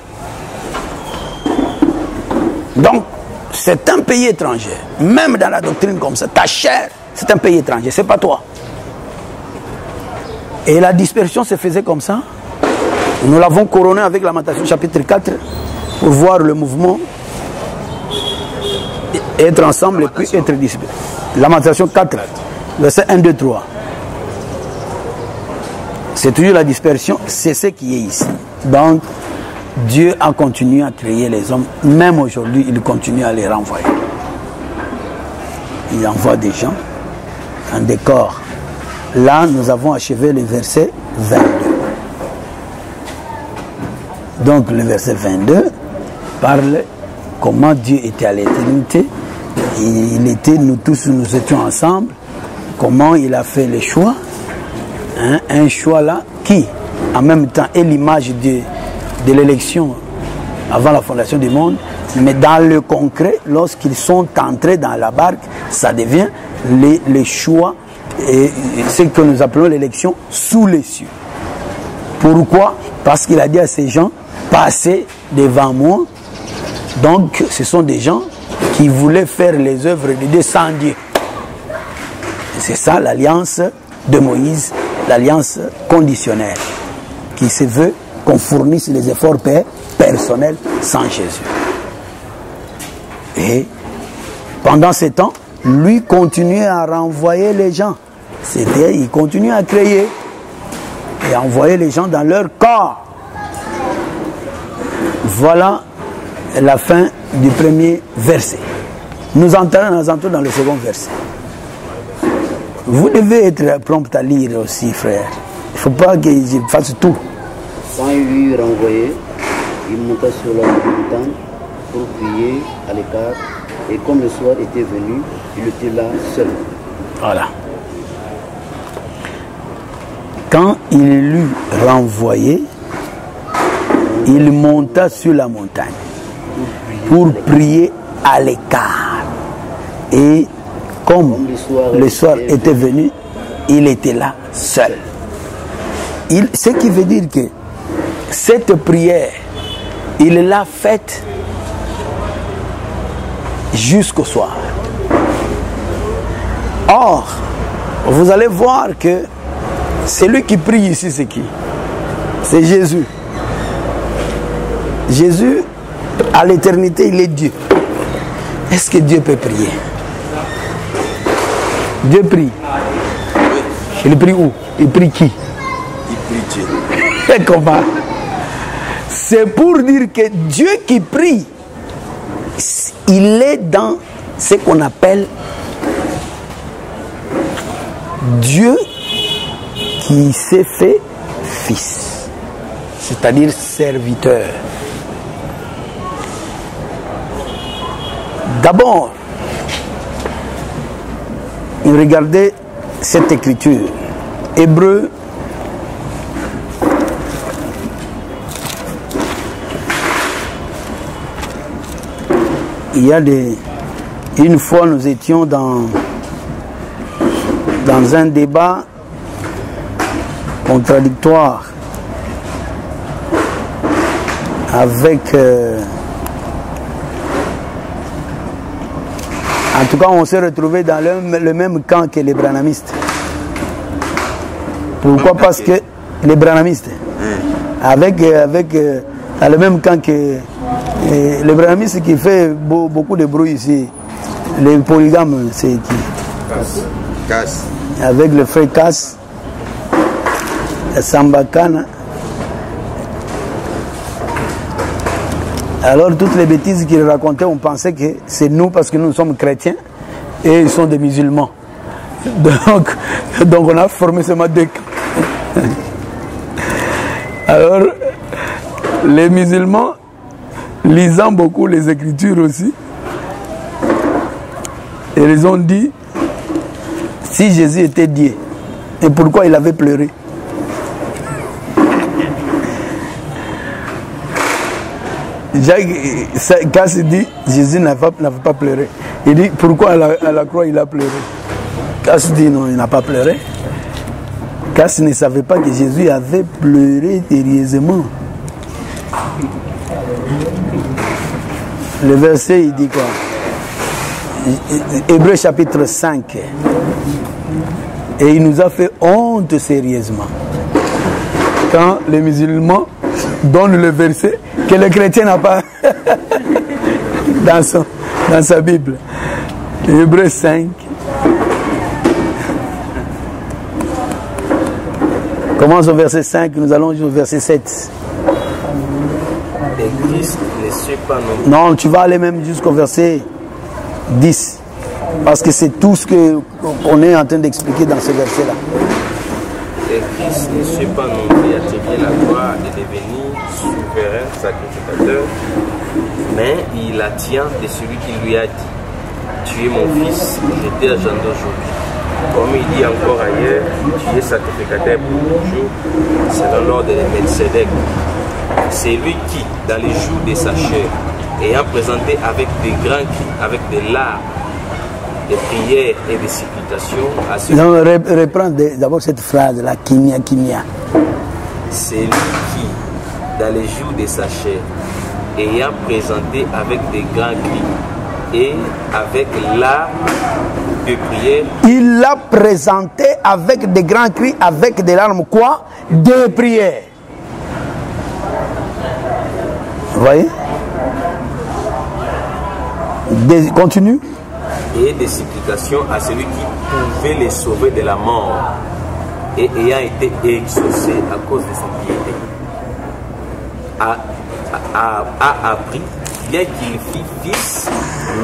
Donc, c'est un pays étranger. Même dans la doctrine comme ça, ta chair, c'est un pays étranger, c'est pas toi. Et la dispersion se faisait comme ça. Nous l'avons couronné avec Lamentation chapitre 4 pour voir le mouvement, être ensemble et puis être dispersé. Lamentation 4, verset 1, 2, 3. C'est toujours la dispersion, c'est ce qui est ici. Donc, Dieu a continué à créer les hommes, même aujourd'hui, il continue à les renvoyer. Il envoie des gens, un décor. Là, nous avons achevé le verset 22. Donc, le verset 22 parle comment Dieu était à l'éternité. Il était, nous tous, nous étions ensemble. Comment il a fait les choix. Un choix là qui, en même temps, est l'image de l'élection avant la fondation du monde. Mais dans le concret, lorsqu'ils sont entrés dans la barque, ça devient les choix Et ce que nous appelons l'élection sous les cieux. Pourquoi? Parce qu'il a dit à ces gens, passez devant moi. Donc ce sont des gens qui voulaient faire les œuvres de Dieu sans Dieu. C'est ça l'alliance de Moïse, l'alliance conditionnelle, qui se veut qu'on fournisse les efforts personnels sans Jésus. Et pendant ce temps, lui continuait à renvoyer les gens. C'est-à-dire, il continuait à créer et à envoyer les gens dans leur corps. Voilà la fin du premier verset. Nous entrons dans le second verset. Vous devez être prompt à lire aussi, frère. Il ne faut pas que je fasse tout. Quand il lui renvoyait, il monta sur la montagne pour prier à l'écart. Et comme le soir était venu, il était là seul. Voilà. Quand il l'eut renvoyé, il monta sur la montagne pour prier à l'écart. Et comme le soir était venu, il était là seul. Ce qui veut dire que cette prière, il l'a faite jusqu'au soir. Or, vous allez voir que celui qui prie ici, c'est qui? C'est Jésus. Jésus, à l'éternité, il est Dieu. Est-ce que Dieu peut prier? Dieu prie. Il prie où? Il prie qui? Il prie Dieu. Et comment? C'est pour dire que Dieu qui prie, il est dans ce qu'on appelle Dieu qui s'est fait fils, c'est-à-dire serviteur. D'abord, regardez cette écriture. Hébreu, il y a une fois nous étions dans un débat contradictoire avec en tout cas on s'est retrouvé dans le même camp que les branhamistes. Pourquoi? Parce que les branhamistes avec dans le même camp que le branhamistes qui fait beaucoup de bruit ici, les polygames, c'est qui? Casse. Avec le frère Casse, Sambakana. Alors toutes les bêtises qu'il racontait, on pensait que c'est nous parce que nous sommes chrétiens et ils sont des musulmans. Donc on a formé seulement deux camps. Alors les musulmans, lisant beaucoup les Écritures aussi, et ils ont dit, si Jésus était Dieu, et pourquoi il avait pleuré? Casse dit, Jésus n'avait pas pleuré. Il dit, pourquoi à la croix il a pleuré? Casse dit, non, il n'a pas pleuré. Casse ne savait pas que Jésus avait pleuré sérieusement. Le verset, il dit quoi? Hébreu chapitre 5. Et il nous a fait honte sérieusement. Quand les musulmans donnent le verset que le chrétien n'a pas dans sa Bible. Hébreu 5. Commence au verset 5, nous allons au verset 7. Et Christ ne suit pas non. Non, tu vas aller même jusqu'au verset 10. Parce que c'est tout ce qu'on est en train d'expliquer dans ce verset-là. Et Christ ne suit pas non plus attribuer la gloire de devenir souverain sacrificateur, mais il la tient de celui qui lui a dit, tu es mon fils, je t'ai agendé aujourd'hui. Comme il dit encore ailleurs, tu es sacrificateur pour toujours, selon l'ordre de Melchizedek. C'est lui qui, dans les jours de sa chair, ayant présenté avec des grands cris, avec des larmes, des prières et des supplications à celui... Non, reprends d'abord cette phrase-là, kimia, kimia. C'est lui qui, dans les jours de sa chair, ayant présenté avec des grands cris et avec l'art de prière. Il l'a présenté avec des grands cris, avec des larmes, quoi? De prière. Vous voyez? Continue. Et des supplications à celui qui pouvait les sauver de la mort et ayant été exaucé à cause de sa piété. A appris, bien qu'il fît fils,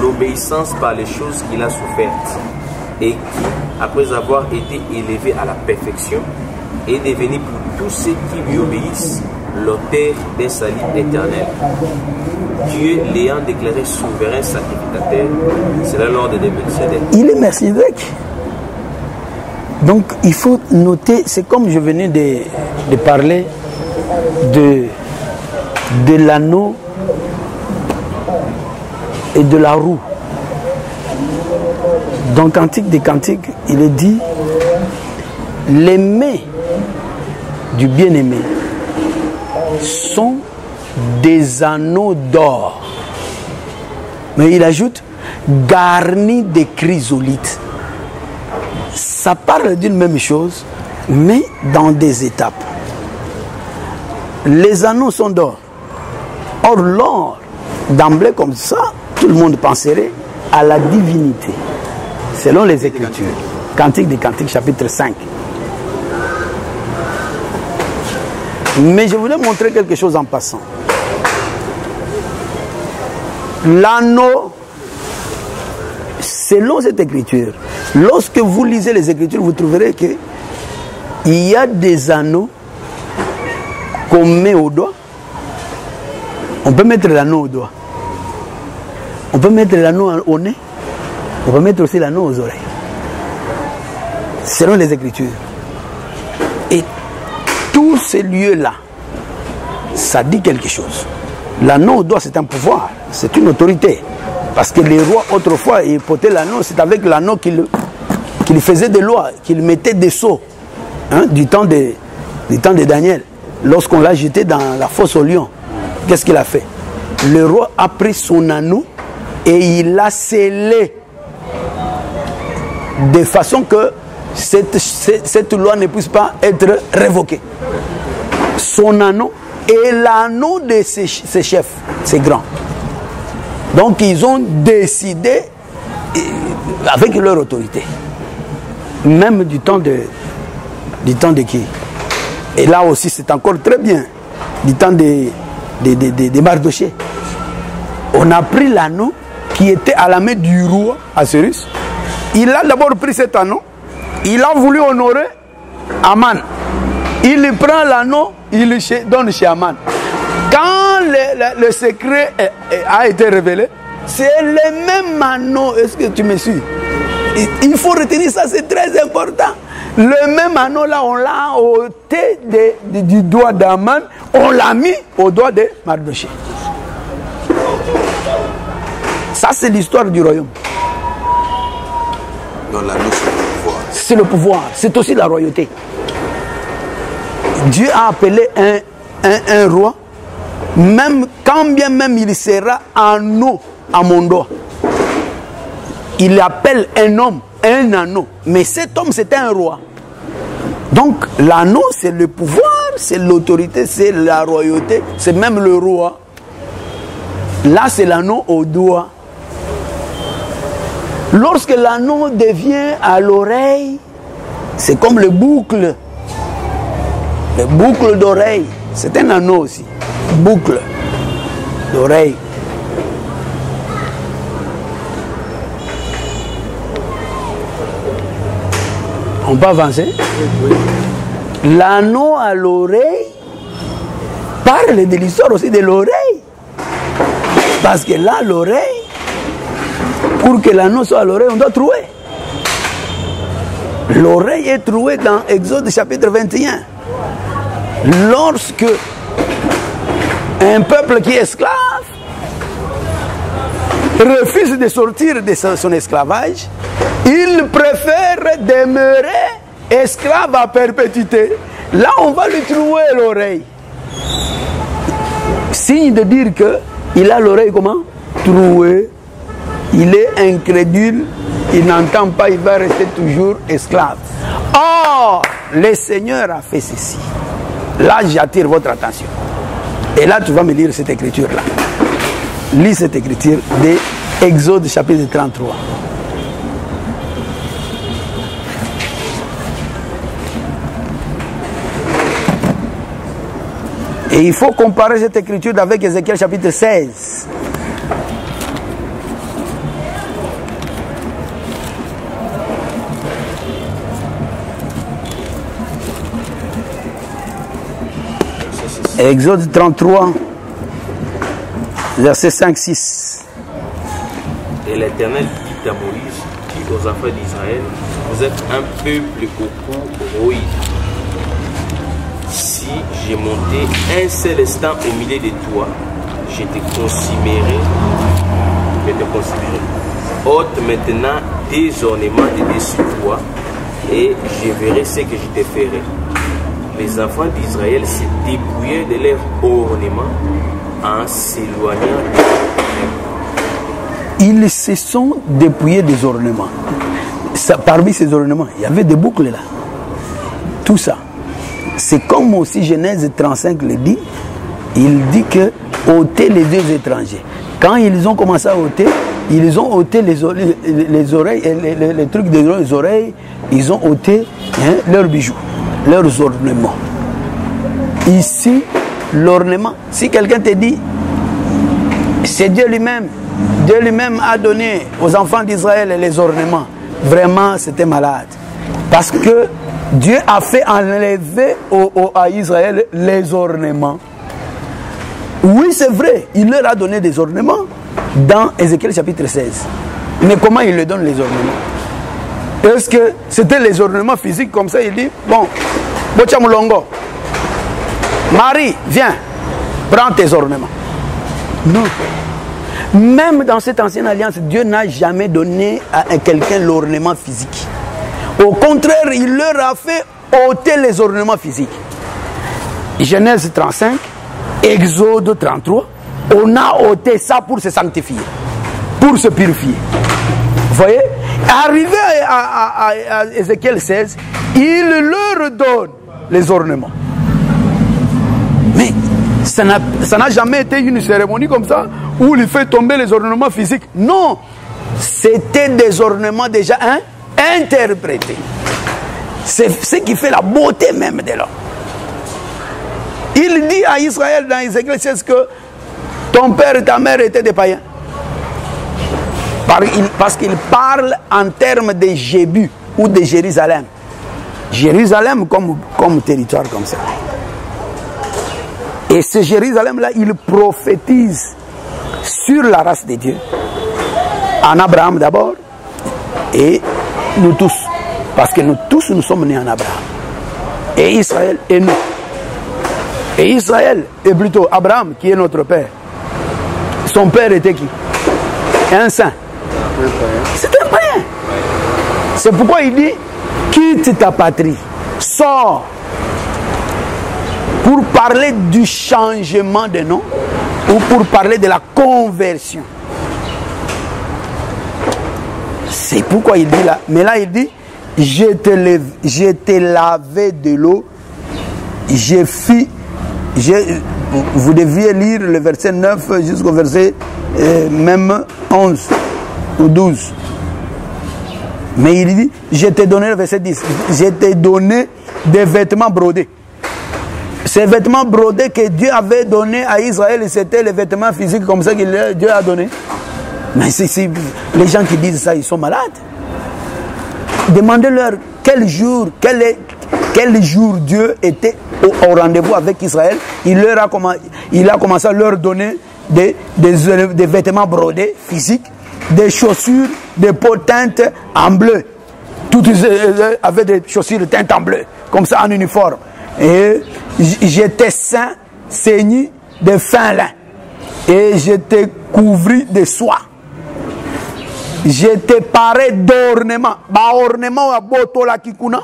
l'obéissance par les choses qu'il a souffertes, et qui, après avoir été élevé à la perfection, est devenu pour tous ceux qui lui obéissent l'auteur d'un salut éternel. Dieu l'ayant déclaré souverain sacrificateur, c'est l'ordre de Melchizedek. Il est Melchizedek. Donc il faut noter, c'est comme je venais de parler de l'anneau et de la roue. Dans Cantique des Cantiques, il est dit les mains du bien-aimé sont des anneaux d'or. Mais il ajoute garnis de chrysolites. Ça parle d'une même chose, mais dans des étapes. Les anneaux sont d'or. Or, l'or, d'emblée comme ça, tout le monde penserait à la divinité, selon les Écritures. Cantique des Cantiques, chapitre 5. Mais je voulais montrer quelque chose en passant. L'anneau, selon cette écriture, lorsque vous lisez les Écritures, vous trouverez qu'il y a des anneaux qu'on met au doigt. On peut mettre l'anneau au doigt. On peut mettre l'anneau au nez. On peut mettre aussi l'anneau aux oreilles. Selon les Écritures. Et tous ces lieux-là, ça dit quelque chose. L'anneau au doigt, c'est un pouvoir, c'est une autorité. Parce que les rois, autrefois, ils portaient l'anneau, c'est avec l'anneau qu'ils faisaient des lois, qu'ils mettaient des sceaux. Hein, du temps de Daniel, lorsqu'on l'a jeté dans la fosse au lion, qu'est-ce qu'il a fait? Le roi a pris son anneau et il l'a scellé de façon que cette loi ne puisse pas être révoquée. Son anneau et l'anneau de ses chefs, ses grands. Donc ils ont décidé avec leur autorité. Même du temps de qui? Et là aussi c'est encore très bien. Du temps de Mardoché. On a pris l'anneau qui était à la main du roi Assuérus. Il a d'abord pris cet anneau. Il a voulu honorer Aman. Il prend l'anneau, il le donne chez Aman. Quand le secret a été révélé, c'est le même anneau. Est-ce que tu me suis? Il faut retenir ça, c'est très important. Le même anneau là, on l'a ôté du doigt d'Aman, on l'a mis au doigt de Mardoché. Ça, c'est l'histoire du royaume. Non, l'anneau, c'est le pouvoir. C'est le pouvoir, c'est aussi la royauté. Dieu a appelé un roi, même quand bien même il sera anneau à mon doigt. Il appelle un homme un anneau, mais cet homme c'était un roi. Donc l'anneau c'est le pouvoir, c'est l'autorité, c'est la royauté, c'est même le roi. Là c'est l'anneau au doigt. Lorsque l'anneau devient à l'oreille, c'est comme le boucle d'oreille. C'est un anneau aussi, boucle d'oreille. On peut avancer. L'anneau à l'oreille parle de l'histoire aussi de l'oreille. Parce que là, l'oreille, pour que l'anneau soit à l'oreille, on doit trouer. L'oreille est trouée dans Exode chapitre 21. Lorsque un peuple qui est esclave refuse de sortir de son esclavage, il préfère demeurer esclave à perpétuité. Là, on va lui trouer l'oreille. Signe de dire qu'il a l'oreille comment? Trouée. Il est incrédule, il n'entend pas, il va rester toujours esclave. Or, le Seigneur a fait ceci. Là, j'attire votre attention. Et là, tu vas me lire cette écriture-là. Lis cette écriture de Exode chapitre 33. Et il faut comparer cette écriture avec Ézéchiel chapitre 16. Exode 33, verset 5-6. Et l'Éternel dit à Moïse, dit aux enfants d'Israël, vous êtes un peuple au cou roïde. Si j'ai monté un seul instant au milieu de toi, je te consumerai. Ôte maintenant des ornements de dessus toi, et je verrai ce que je te ferai. Les enfants d'Israël se dépouillaient de leurs ornements en s'éloignant. Ils se sont dépouillés des ornements. Parmi ces ornements, il y avait des boucles là. Tout ça. C'est comme aussi Genèse 35 le dit. Il dit que ôter les dieux étrangers. Quand ils ont commencé à ôter, ils ont ôté les oreilles, les trucs des oreilles, ils ont ôté leurs bijoux, leurs ornements. Ici, l'ornement, si quelqu'un te dit, c'est Dieu lui-même a donné aux enfants d'Israël les ornements, vraiment c'était malade. Parce que Dieu a fait enlever à Israël les ornements. Oui, c'est vrai, il leur a donné des ornements dans Ézéchiel chapitre 16. Mais comment il leur donne les ornements? Est-ce que c'était les ornements physiques comme ça? Il dit, bon, Bochamulongo, Marie, viens, prends tes ornements. Non. Même dans cette ancienne alliance, Dieu n'a jamais donné à quelqu'un l'ornement physique. Au contraire, il leur a fait ôter les ornements physiques. Genèse 35, Exode 33, on a ôté ça pour se sanctifier, pour se purifier. Vous voyez? Arrivé à Ézéchiel 16, il leur donne les ornements. Mais ça n'a jamais été une cérémonie comme ça où il fait tomber les ornements physiques. Non, c'était des ornements déjà interprétés. C'est ce qui fait la beauté même de l'homme. Il dit à Israël dans Ézéchiel 16 que ton père et ta mère étaient des païens. Parce qu'il parle en termes de Jébu ou de Jérusalem. Jérusalem comme territoire comme ça. Et ce Jérusalem-là, il prophétise sur la race de Dieu. En Abraham d'abord, et nous tous. Parce que nous tous, nous sommes nés en Abraham. Et Israël est né. Et Israël est plutôt Abraham qui est notre père. Son père était qui? Un saint. C'est un païen. C'est pourquoi il dit, quitte ta patrie, sors. Pour parler du changement de nom ou pour parler de la conversion. C'est pourquoi il dit là. Mais là, il dit, je t'ai lavé de l'eau, vous deviez lire le verset 9 jusqu'au verset même 11 ou 12. Mais il dit, je t'ai donné le verset 10, je t'ai donné des vêtements brodés. Ces vêtements brodés que Dieu avait donnés à Israël, c'était les vêtements physiques comme ça que Dieu a donné. Mais les gens qui disent ça, ils sont malades. Demandez-leur quel jour Dieu était au rendez-vous avec Israël. Il a commencé à leur donner des vêtements brodés physiques, des chaussures, des peaux teintes en bleu. Tous avaient des chaussures teintes en bleu, comme ça en uniforme. Et j'étais ceigni de fin lin. Et j'étais couvri de soie. Je te parais d'ornements. Ornements à Botola Kikuna.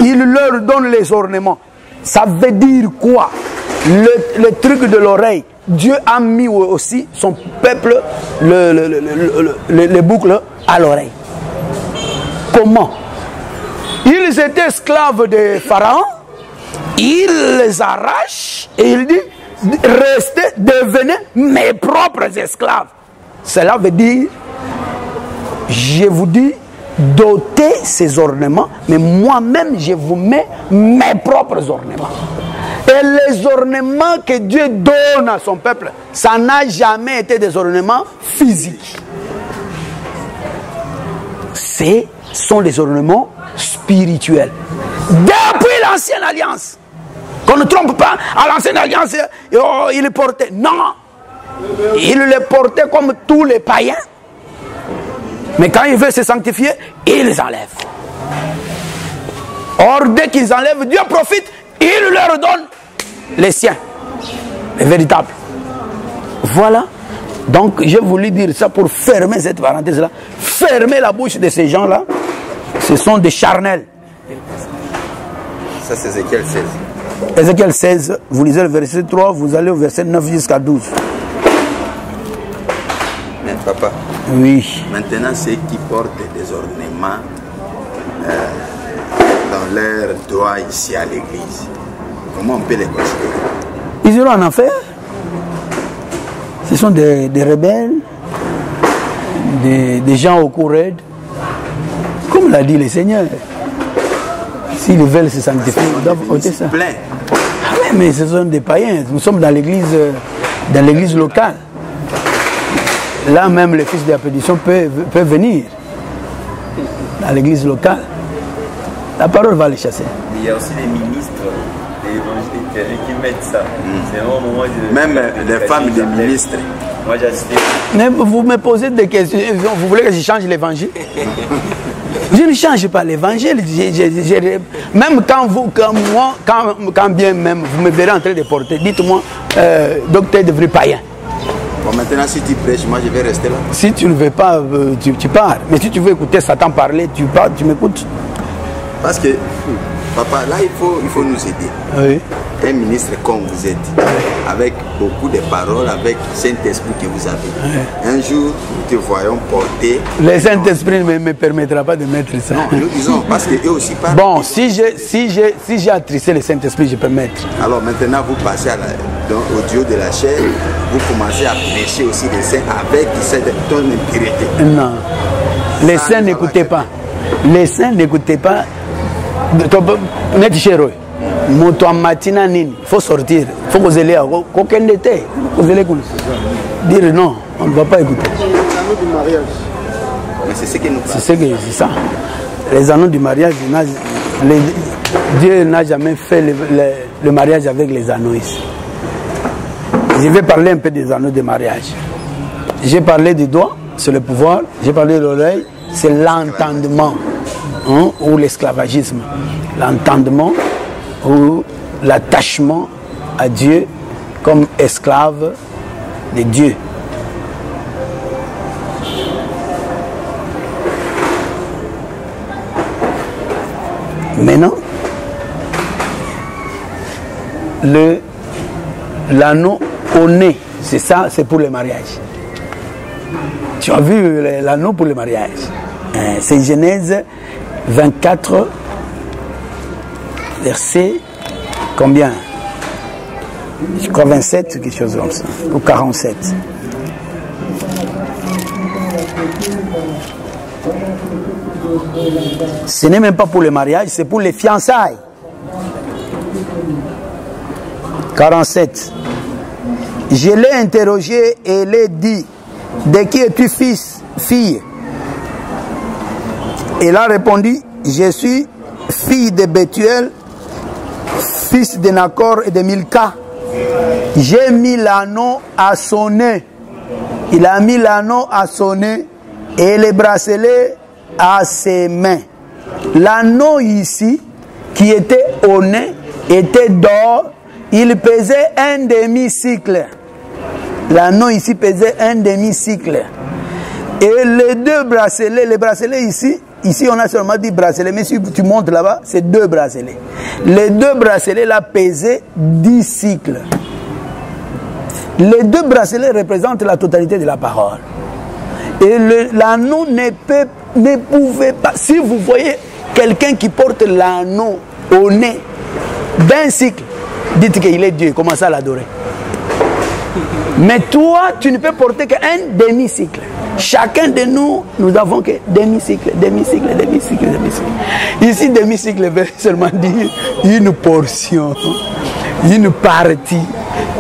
Il leur donne les ornements. Ça veut dire quoi? Le truc de l'oreille. Dieu a mis aussi son peuple les boucles à l'oreille. Comment? Ils étaient esclaves de Pharaon. Il les arrache et il dit, restez, devenez mes propres esclaves. Cela veut dire, je vous dis, dotez ces ornements, mais moi-même je vous mets mes propres ornements. Et les ornements que Dieu donne à son peuple, ça n'a jamais été des ornements physiques. Ce sont des ornements spirituels. Depuis l'ancienne alliance. Qu'on ne trompe pas, à l'ancienne alliance, il les portait. Non. Il les portait comme tous les païens. Mais quand il veut se sanctifier, il les enlève. Or, dès qu'ils enlèvent, Dieu profite, il leur donne les siens, les véritables. Voilà. Donc, j'ai voulu dire ça pour fermer cette parenthèse-là. Fermer la bouche de ces gens-là. Ce sont des charnels. Ça, c'est Ézéchiel 16. Ézéchiel 16, vous lisez le verset 3, vous allez au verset 9 jusqu'à 12. Mais papa, oui. Maintenant, ceux qui portent des ornements dans leur doigt ici à l'église, comment on peut les considérer? Ils iront en enfer. Ce sont des rebelles, des gens au cou raide. Comme l'a dit le Seigneur. S'ils veulent se sanctifier, ils doivent ôter ça. Ah ouais, mais ce sont des païens. Nous sommes dans l'église locale. Là même, les fils de la perdition peuvent venir dans l'église locale. La parole va les chasser. Il y a aussi les ministres et évangéliques qui mettent ça. C'est un moment de... Même les femmes des ministres. Moi, j'ai assisté. Mais vous me posez des questions. Vous voulez que je change l'évangile? Je ne change pas l'évangile. Même quand bien même vous me verrez en train de porter, dites-moi, docteur de vrai païen. Bon, maintenant, si tu prêches, moi je vais rester là. Si tu ne veux pas, tu pars. Mais si tu veux écouter Satan parler, tu pars, tu m'écoutes. Parce que, papa, là, il faut nous aider. Oui. Un ministre comme vous êtes, avec beaucoup de paroles, avec le Saint-Esprit que vous avez. Oui. Un jour, nous te voyons porter... Le Saint-Esprit ne me permettra pas de mettre ça. Non, nous disons, parce qu'eux aussi parlent. Bon, si j'ai attristé le Saint-Esprit, je peux mettre. Alors maintenant, vous passez au Dieu de la chair, vous commencez à prêcher aussi les saints avec cette impureté. Non. Les saints n'écoutez pas. Les saints n'écoutez pas. Il faut sortir. Il faut causer les dire non, on ne va pas écouter. Les anneaux du mariage. Mais c'est ce que nous parlons. C'est ça. Les anneaux du mariage, Dieu n'a jamais fait le mariage avec les anneaux ici. Je vais parler un peu des anneaux de mariage. J'ai parlé du doigt, c'est le pouvoir. J'ai parlé de l'oreille, c'est l'entendement. Ou l'esclavagisme. L'entendement ou l'attachement à Dieu comme esclave de Dieu. Maintenant, l'anneau au nez, c'est ça, c'est pour le mariage. Tu as vu l'anneau pour le mariage. C'est Genèse 24, verset combien? Je crois 27, quelque chose comme ça, ou 47. Ce n'est même pas pour le mariage, c'est pour les fiançailles. 47. Je l'ai interrogé et l'ai dit, de qui es-tu fille? Elle a répondu, je suis fille de Bethuel, fils de Nacor et de Milka. J'ai mis l'anneau à son nez. Il a mis l'anneau à son nez et les bracelets à ses mains. L'anneau ici, qui était au nez, était d'or. Il pesait un demi-cycle. L'anneau ici pesait un demi-cycle. Et les deux bracelets, les bracelets ici on a seulement dit bracelets, mais si tu montes là-bas, c'est 2 bracelets. Les 2 bracelets là pesaient 10 cycles. Les 2 bracelets représentent la totalité de la parole. Et l'anneau ne pouvait pas... Si vous voyez quelqu'un qui porte l'anneau au nez d'un cycle, dites qu'il est Dieu, commencez à l'adorer. Mais toi, tu ne peux porter qu'un demi-cycle. Chacun de nous, nous avons que demi-cycle, demi-cycle, demi-cycle, demi-cycle. Ici, demi-cycle veut seulement dire une portion, une partie,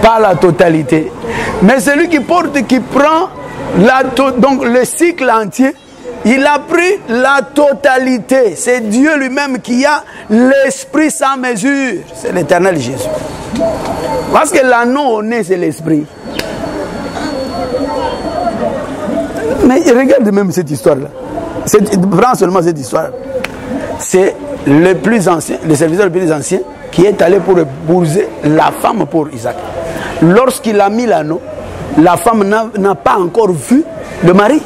pas la totalité. Mais celui qui porte, qui prend donc le cycle entier, il a pris la totalité. C'est Dieu lui-même qui a l'esprit sans mesure. C'est l'éternel Jésus. Parce que l'anneau au nez, c'est l'esprit. Mais regarde même cette histoire-là. Prends seulement cette histoire. C'est le plus ancien, le serviteur le plus ancien, qui est allé pour épouser la femme pour Isaac. Lorsqu'il a mis l'anneau, la femme n'a pas encore vu le mari.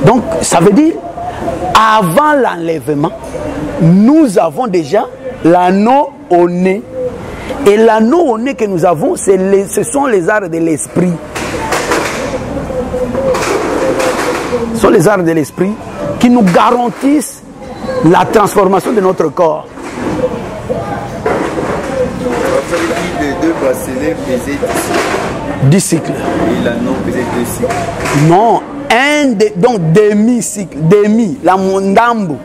Donc, ça veut dire, avant l'enlèvement, nous avons déjà l'anneau au nez. Et l'anneau au nez que nous avons, ce sont les arts de l'esprit. Ce sont les arts de l'esprit qui nous garantissent la transformation de notre corps. Vous avez dit les 2 bracelets pesaient 10 cycles. Et l'anneau pesait 2 cycles. Non, donc demi-cycle, demi, la ndambo.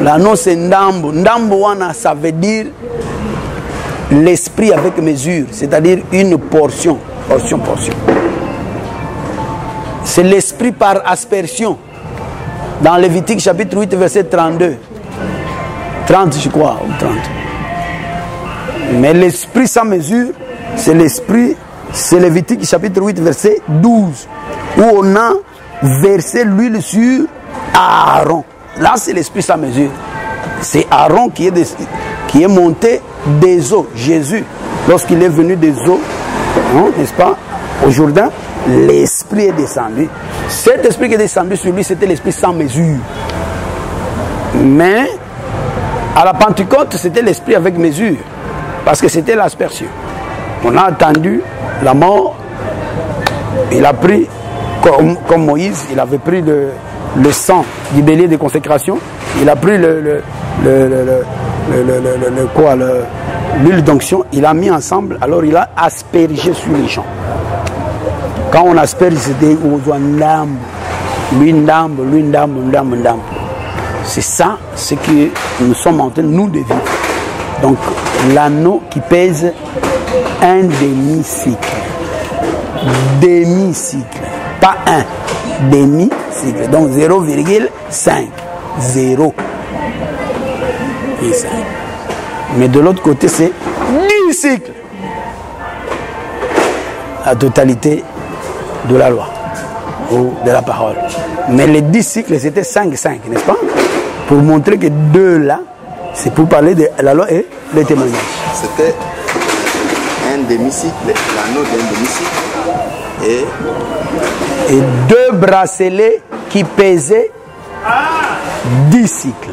L'anneau c'est ndambo. Ndambo wana, ça veut dire l'esprit avec mesure, c'est-à-dire une portion, portion. C'est l'esprit par aspersion. Dans Lévitique chapitre 8, verset 32. 30 je crois, ou 30. Mais l'esprit sans mesure, c'est l'esprit, c'est Lévitique chapitre 8, verset 12. Où on a versé l'huile sur Aaron. Là, c'est l'esprit sans mesure. C'est Aaron qui est monté des eaux. Jésus, lorsqu'il est venu des eaux, hein, n'est-ce pas, au Jourdain, l'esprit est descendu. Cet esprit qui est descendu sur lui, c'était l'esprit sans mesure. Mais à la Pentecôte, c'était l'esprit avec mesure. Parce que c'était l'aspersion. On a attendu la mort. Il a pris, comme Moïse, il avait pris le sang du bélier de consécration. Il a pris l'huile d'onction. Il a mis ensemble. Alors il a aspergé sur les gens. Quand on asperge, c'était l'indambo. C'est ça, ce que nous sommes en train, nous, de vivre. Donc, l'anneau qui pèse un demi-cycle. Demi-cycle. Pas un. Demi-cycle. Donc, 0,5. 0. Et 5. Mais de l'autre côté, c'est 10 cycles. La totalité de la loi ou de la parole. Mais les 10 cycles, c'était 5, n'est-ce pas? Pour montrer que 2 là, c'est pour parler de la loi et le témoignage. C'était un demi-cycle, l'anneau d'un demi-cycle. Et 2 bracelets qui pesaient 10 cycles.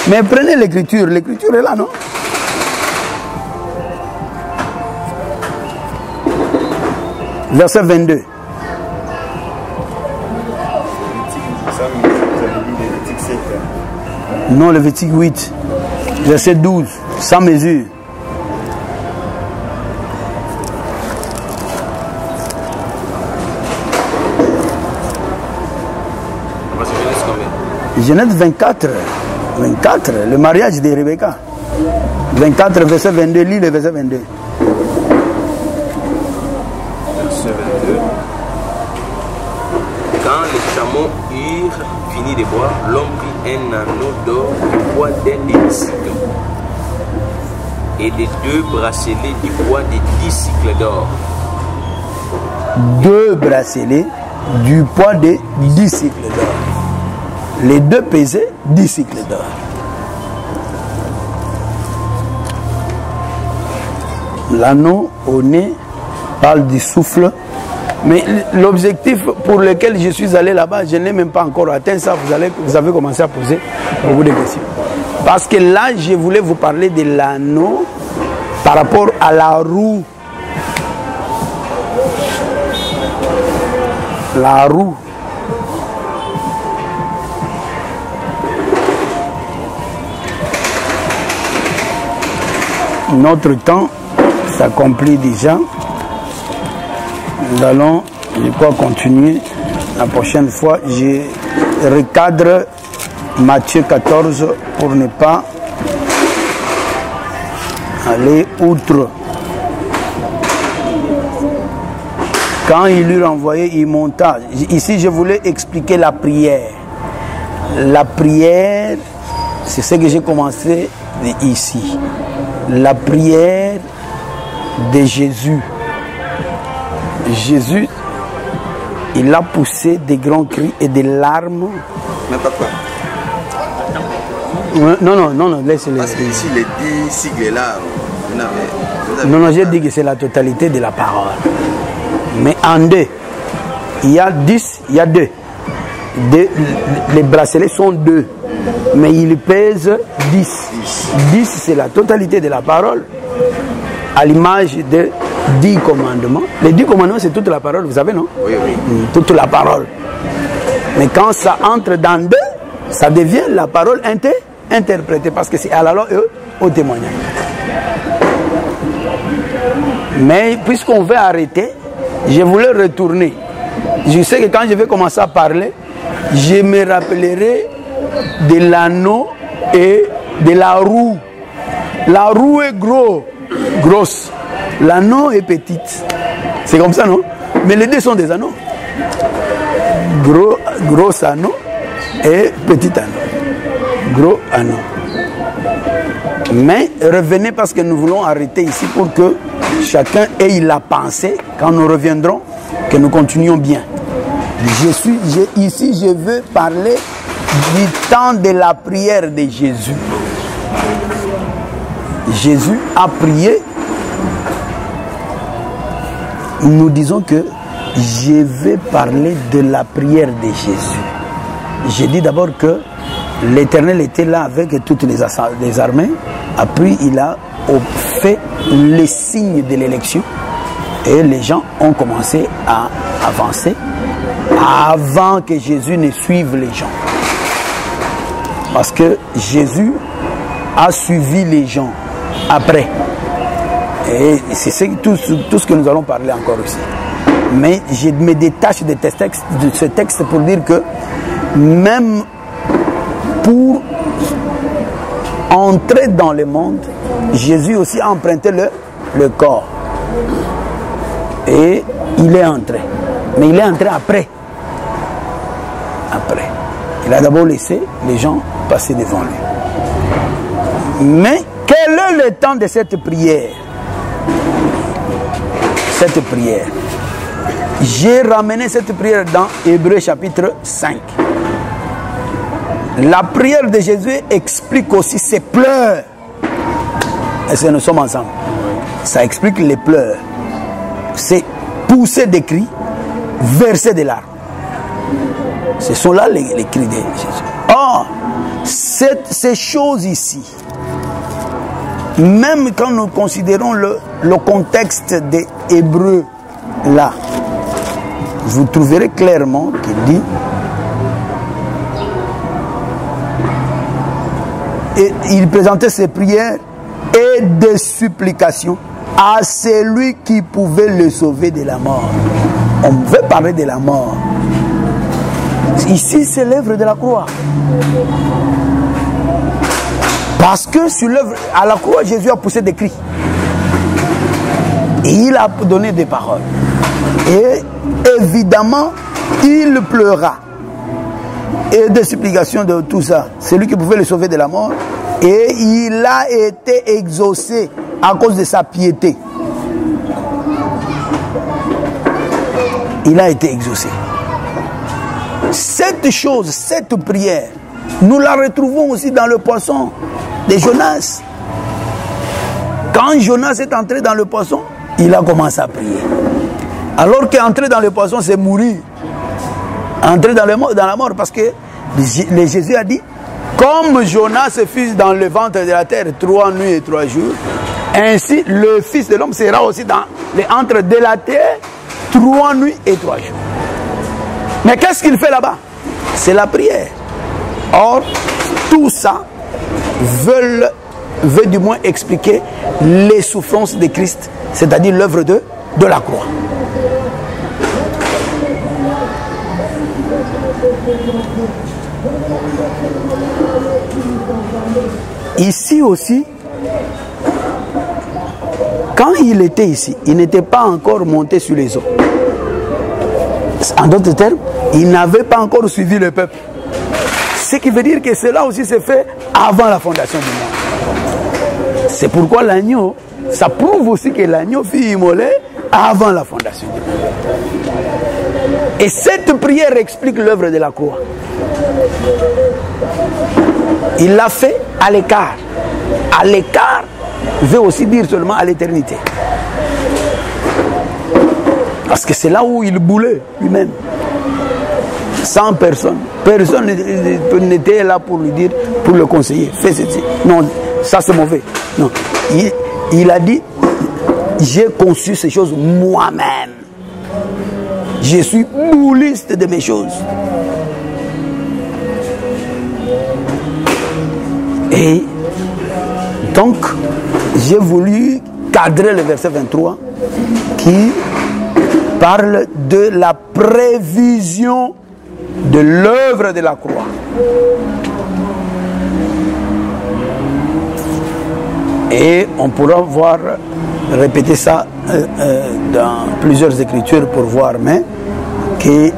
Mais prenez l'écriture est là, non? Verset 22. Non, Lévitique 8, verset 12, sans mesure. Genèse 24, le mariage de Rebecca. 24, verset 22, lis le verset 22. Quand les chameaux eurent fini de boire, l'homme prit un anneau d'or du poids d'un demi-cycle et des 2 bracelets du poids de 10 cycles d'or. 2 bracelets du poids de 10 cycles d'or. Les 2 pesaient 10 cycles d'or. L'anneau au nez parle du souffle Mais l'objectif pour lequel je suis allé là-bas, je n'ai même pas encore atteint ça. Vous avez commencé à poser beaucoup de questions. Parce que là, je voulais vous parler de l'anneau par rapport à la roue. La roue. Notre temps s'accomplit déjà. Nous allons, je crois, continuer. La prochaine fois, je recadre Matthieu 14 pour ne pas aller outre. Quand il lui renvoyait, il monta. Ici, je voulais expliquer la prière. La prière, c'est ce que j'ai commencé ici. La prière de Jésus. Jésus, il a poussé des grands cris et des larmes. Mais papa. Non, laisse-les. Parce que ici, les 10 sigles là, non, j'ai dit que c'est la totalité de la parole. Mais en deux, il y a 10, il y a deux. Les bracelets sont 2, mais ils pèsent 10. 10, c'est la totalité de la parole, à l'image de 10 commandements. Les 10 commandements, c'est toute la parole, vous savez, non? Oui. Toute la parole. Mais quand ça entre dans 2, ça devient la parole interprétée, parce que c'est à la loi et au témoignage. Mais puisqu'on veut arrêter, je voulais retourner. Je sais que quand je vais commencer à parler, je me rappellerai de l'anneau et de la roue. La roue est grosse. L'anneau est petite. C'est comme ça, non? Mais les deux sont des anneaux. Gros anneau et petit anneau. Gros anneau. Mais revenez parce que nous voulons arrêter ici pour que chacun ait la pensée, quand nous reviendrons, que nous continuions bien. Ici, je veux parler du temps de la prière de Jésus. Jésus a prié. Nous disons que je vais parler de la prière de Jésus. J'ai dit d'abord que l'Éternel était là avec toutes les armées. Après, il a fait les signes de l'élection et les gens ont commencé à avancer avant que Jésus ne suive les gens. Parce que Jésus a suivi les gens après. Et c'est tout ce que nous allons parler encore ici. Mais je me détache de ce texte pour dire que même pour entrer dans le monde, Jésus aussi a emprunté le corps. Et il est entré. Mais il est entré après. Il a d'abord laissé les gens passer devant lui. Mais quel est le temps de cette prière? Cette prière. J'ai ramené cette prière dans Hébreux chapitre 5. La prière de Jésus explique aussi ses pleurs. Est-ce que nous sommes ensemble? Ça explique les pleurs. C'est pousser des cris, verser des larmes. Ce sont là les cris de Jésus. Or, ces choses ici, même quand nous considérons le contexte des Hébreux là, vous trouverez clairement qu'il dit, et il présentait ses prières et des supplications à celui qui pouvait le sauver de la mort. On veut parler de la mort. Ici, c'est l'œuvre de la croix. Parce que sur l'œuvre, à la croix, Jésus a poussé des cris. Et il a donné des paroles. Et évidemment, il pleura. Et des supplications de tout ça. C'est lui qui pouvait le sauver de la mort. Et il a été exaucé à cause de sa piété. Il a été exaucé. Cette chose, cette prière, nous la retrouvons aussi dans le poisson de Jonas. Quand Jonas est entré dans le poisson, il a commencé à prier. Alors qu'entrer dans le poisson, c'est mourir. Entrer dans la mort, parce que Jésus a dit, comme Jonas fut dans le ventre de la terre 3 nuits et 3 jours, ainsi le Fils de l'homme sera aussi dans les entres de la terre 3 nuits et 3 jours. Mais qu'est-ce qu'il fait là-bas? C'est la prière. Or, tout ça veut du moins expliquer les souffrances de Christ, c'est-à-dire l'œuvre de la croix. Ici aussi, quand il était ici, il n'était pas encore monté sur les eaux. En d'autres termes, il n'avait pas encore suivi le peuple. Ce qui veut dire que cela aussi s'est fait avant la fondation du monde. C'est pourquoi l'agneau, ça prouve aussi que l'agneau fut immolé avant la fondation du monde. Et cette prière explique l'œuvre de la croix. Il l'a fait à l'écart. À l'écart veut aussi dire seulement à l'éternité. Parce que c'est là où il boulait lui-même. Sans personne. Personne n'était là pour lui dire, pour le conseiller. Fais ceci. Non, ça c'est mauvais. Non. Il a dit, j'ai conçu ces choses moi-même. Je suis bouliste de mes choses. Et donc, j'ai voulu cadrer le verset 23 qui parle de la prévision de l'œuvre de la croix. Et on pourra répéter ça dans plusieurs écritures pour voir, mais que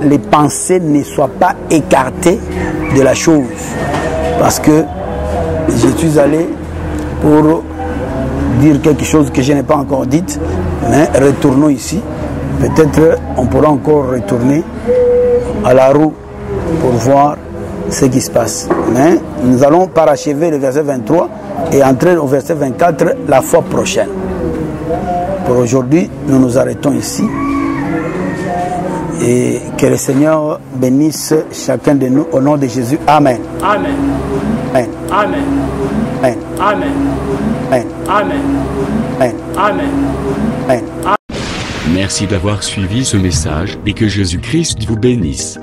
les pensées ne soient pas écartées de la chose. Parce que je suis allé pour dire quelque chose que je n'ai pas encore dit, mais retournons ici. Peut-être on pourra encore retourner à la roue pour voir ce qui se passe. Mais nous allons parachever le verset 23 et entrer au verset 24 la fois prochaine. Pour aujourd'hui, nous nous arrêtons ici. Et que le Seigneur bénisse chacun de nous au nom de Jésus. Amen. Amen. Amen. Amen. Amen. Amen. Amen. Amen. Amen. Amen. Amen. Merci d'avoir suivi ce message et que Jésus-Christ vous bénisse.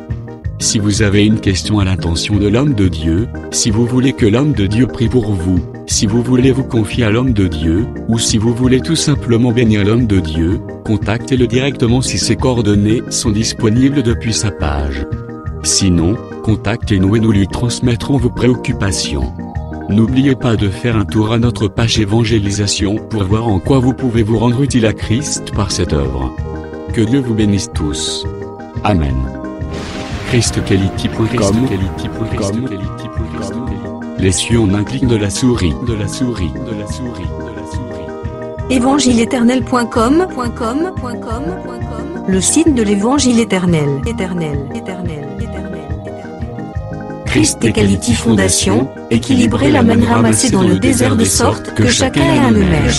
Si vous avez une question à l'intention de l'homme de Dieu, si vous voulez que l'homme de Dieu prie pour vous, si vous voulez vous confier à l'homme de Dieu, ou si vous voulez tout simplement bénir l'homme de Dieu, contactez-le directement si ses coordonnées sont disponibles depuis sa page. Sinon, contactez-nous et nous lui transmettrons vos préoccupations. N'oubliez pas de faire un tour à notre page évangélisation pour voir en quoi vous pouvez vous rendre utile à Christ par cette œuvre. Que Dieu vous bénisse tous. Amen. ChristQuality.com. Les cieux en un clic de la souris. Évangile-éternel.com. Le site de l'évangile éternel. Christ et Quality Fondation, équilibrer la manne ramassée dans le désert de sorte que chacun ait un numère.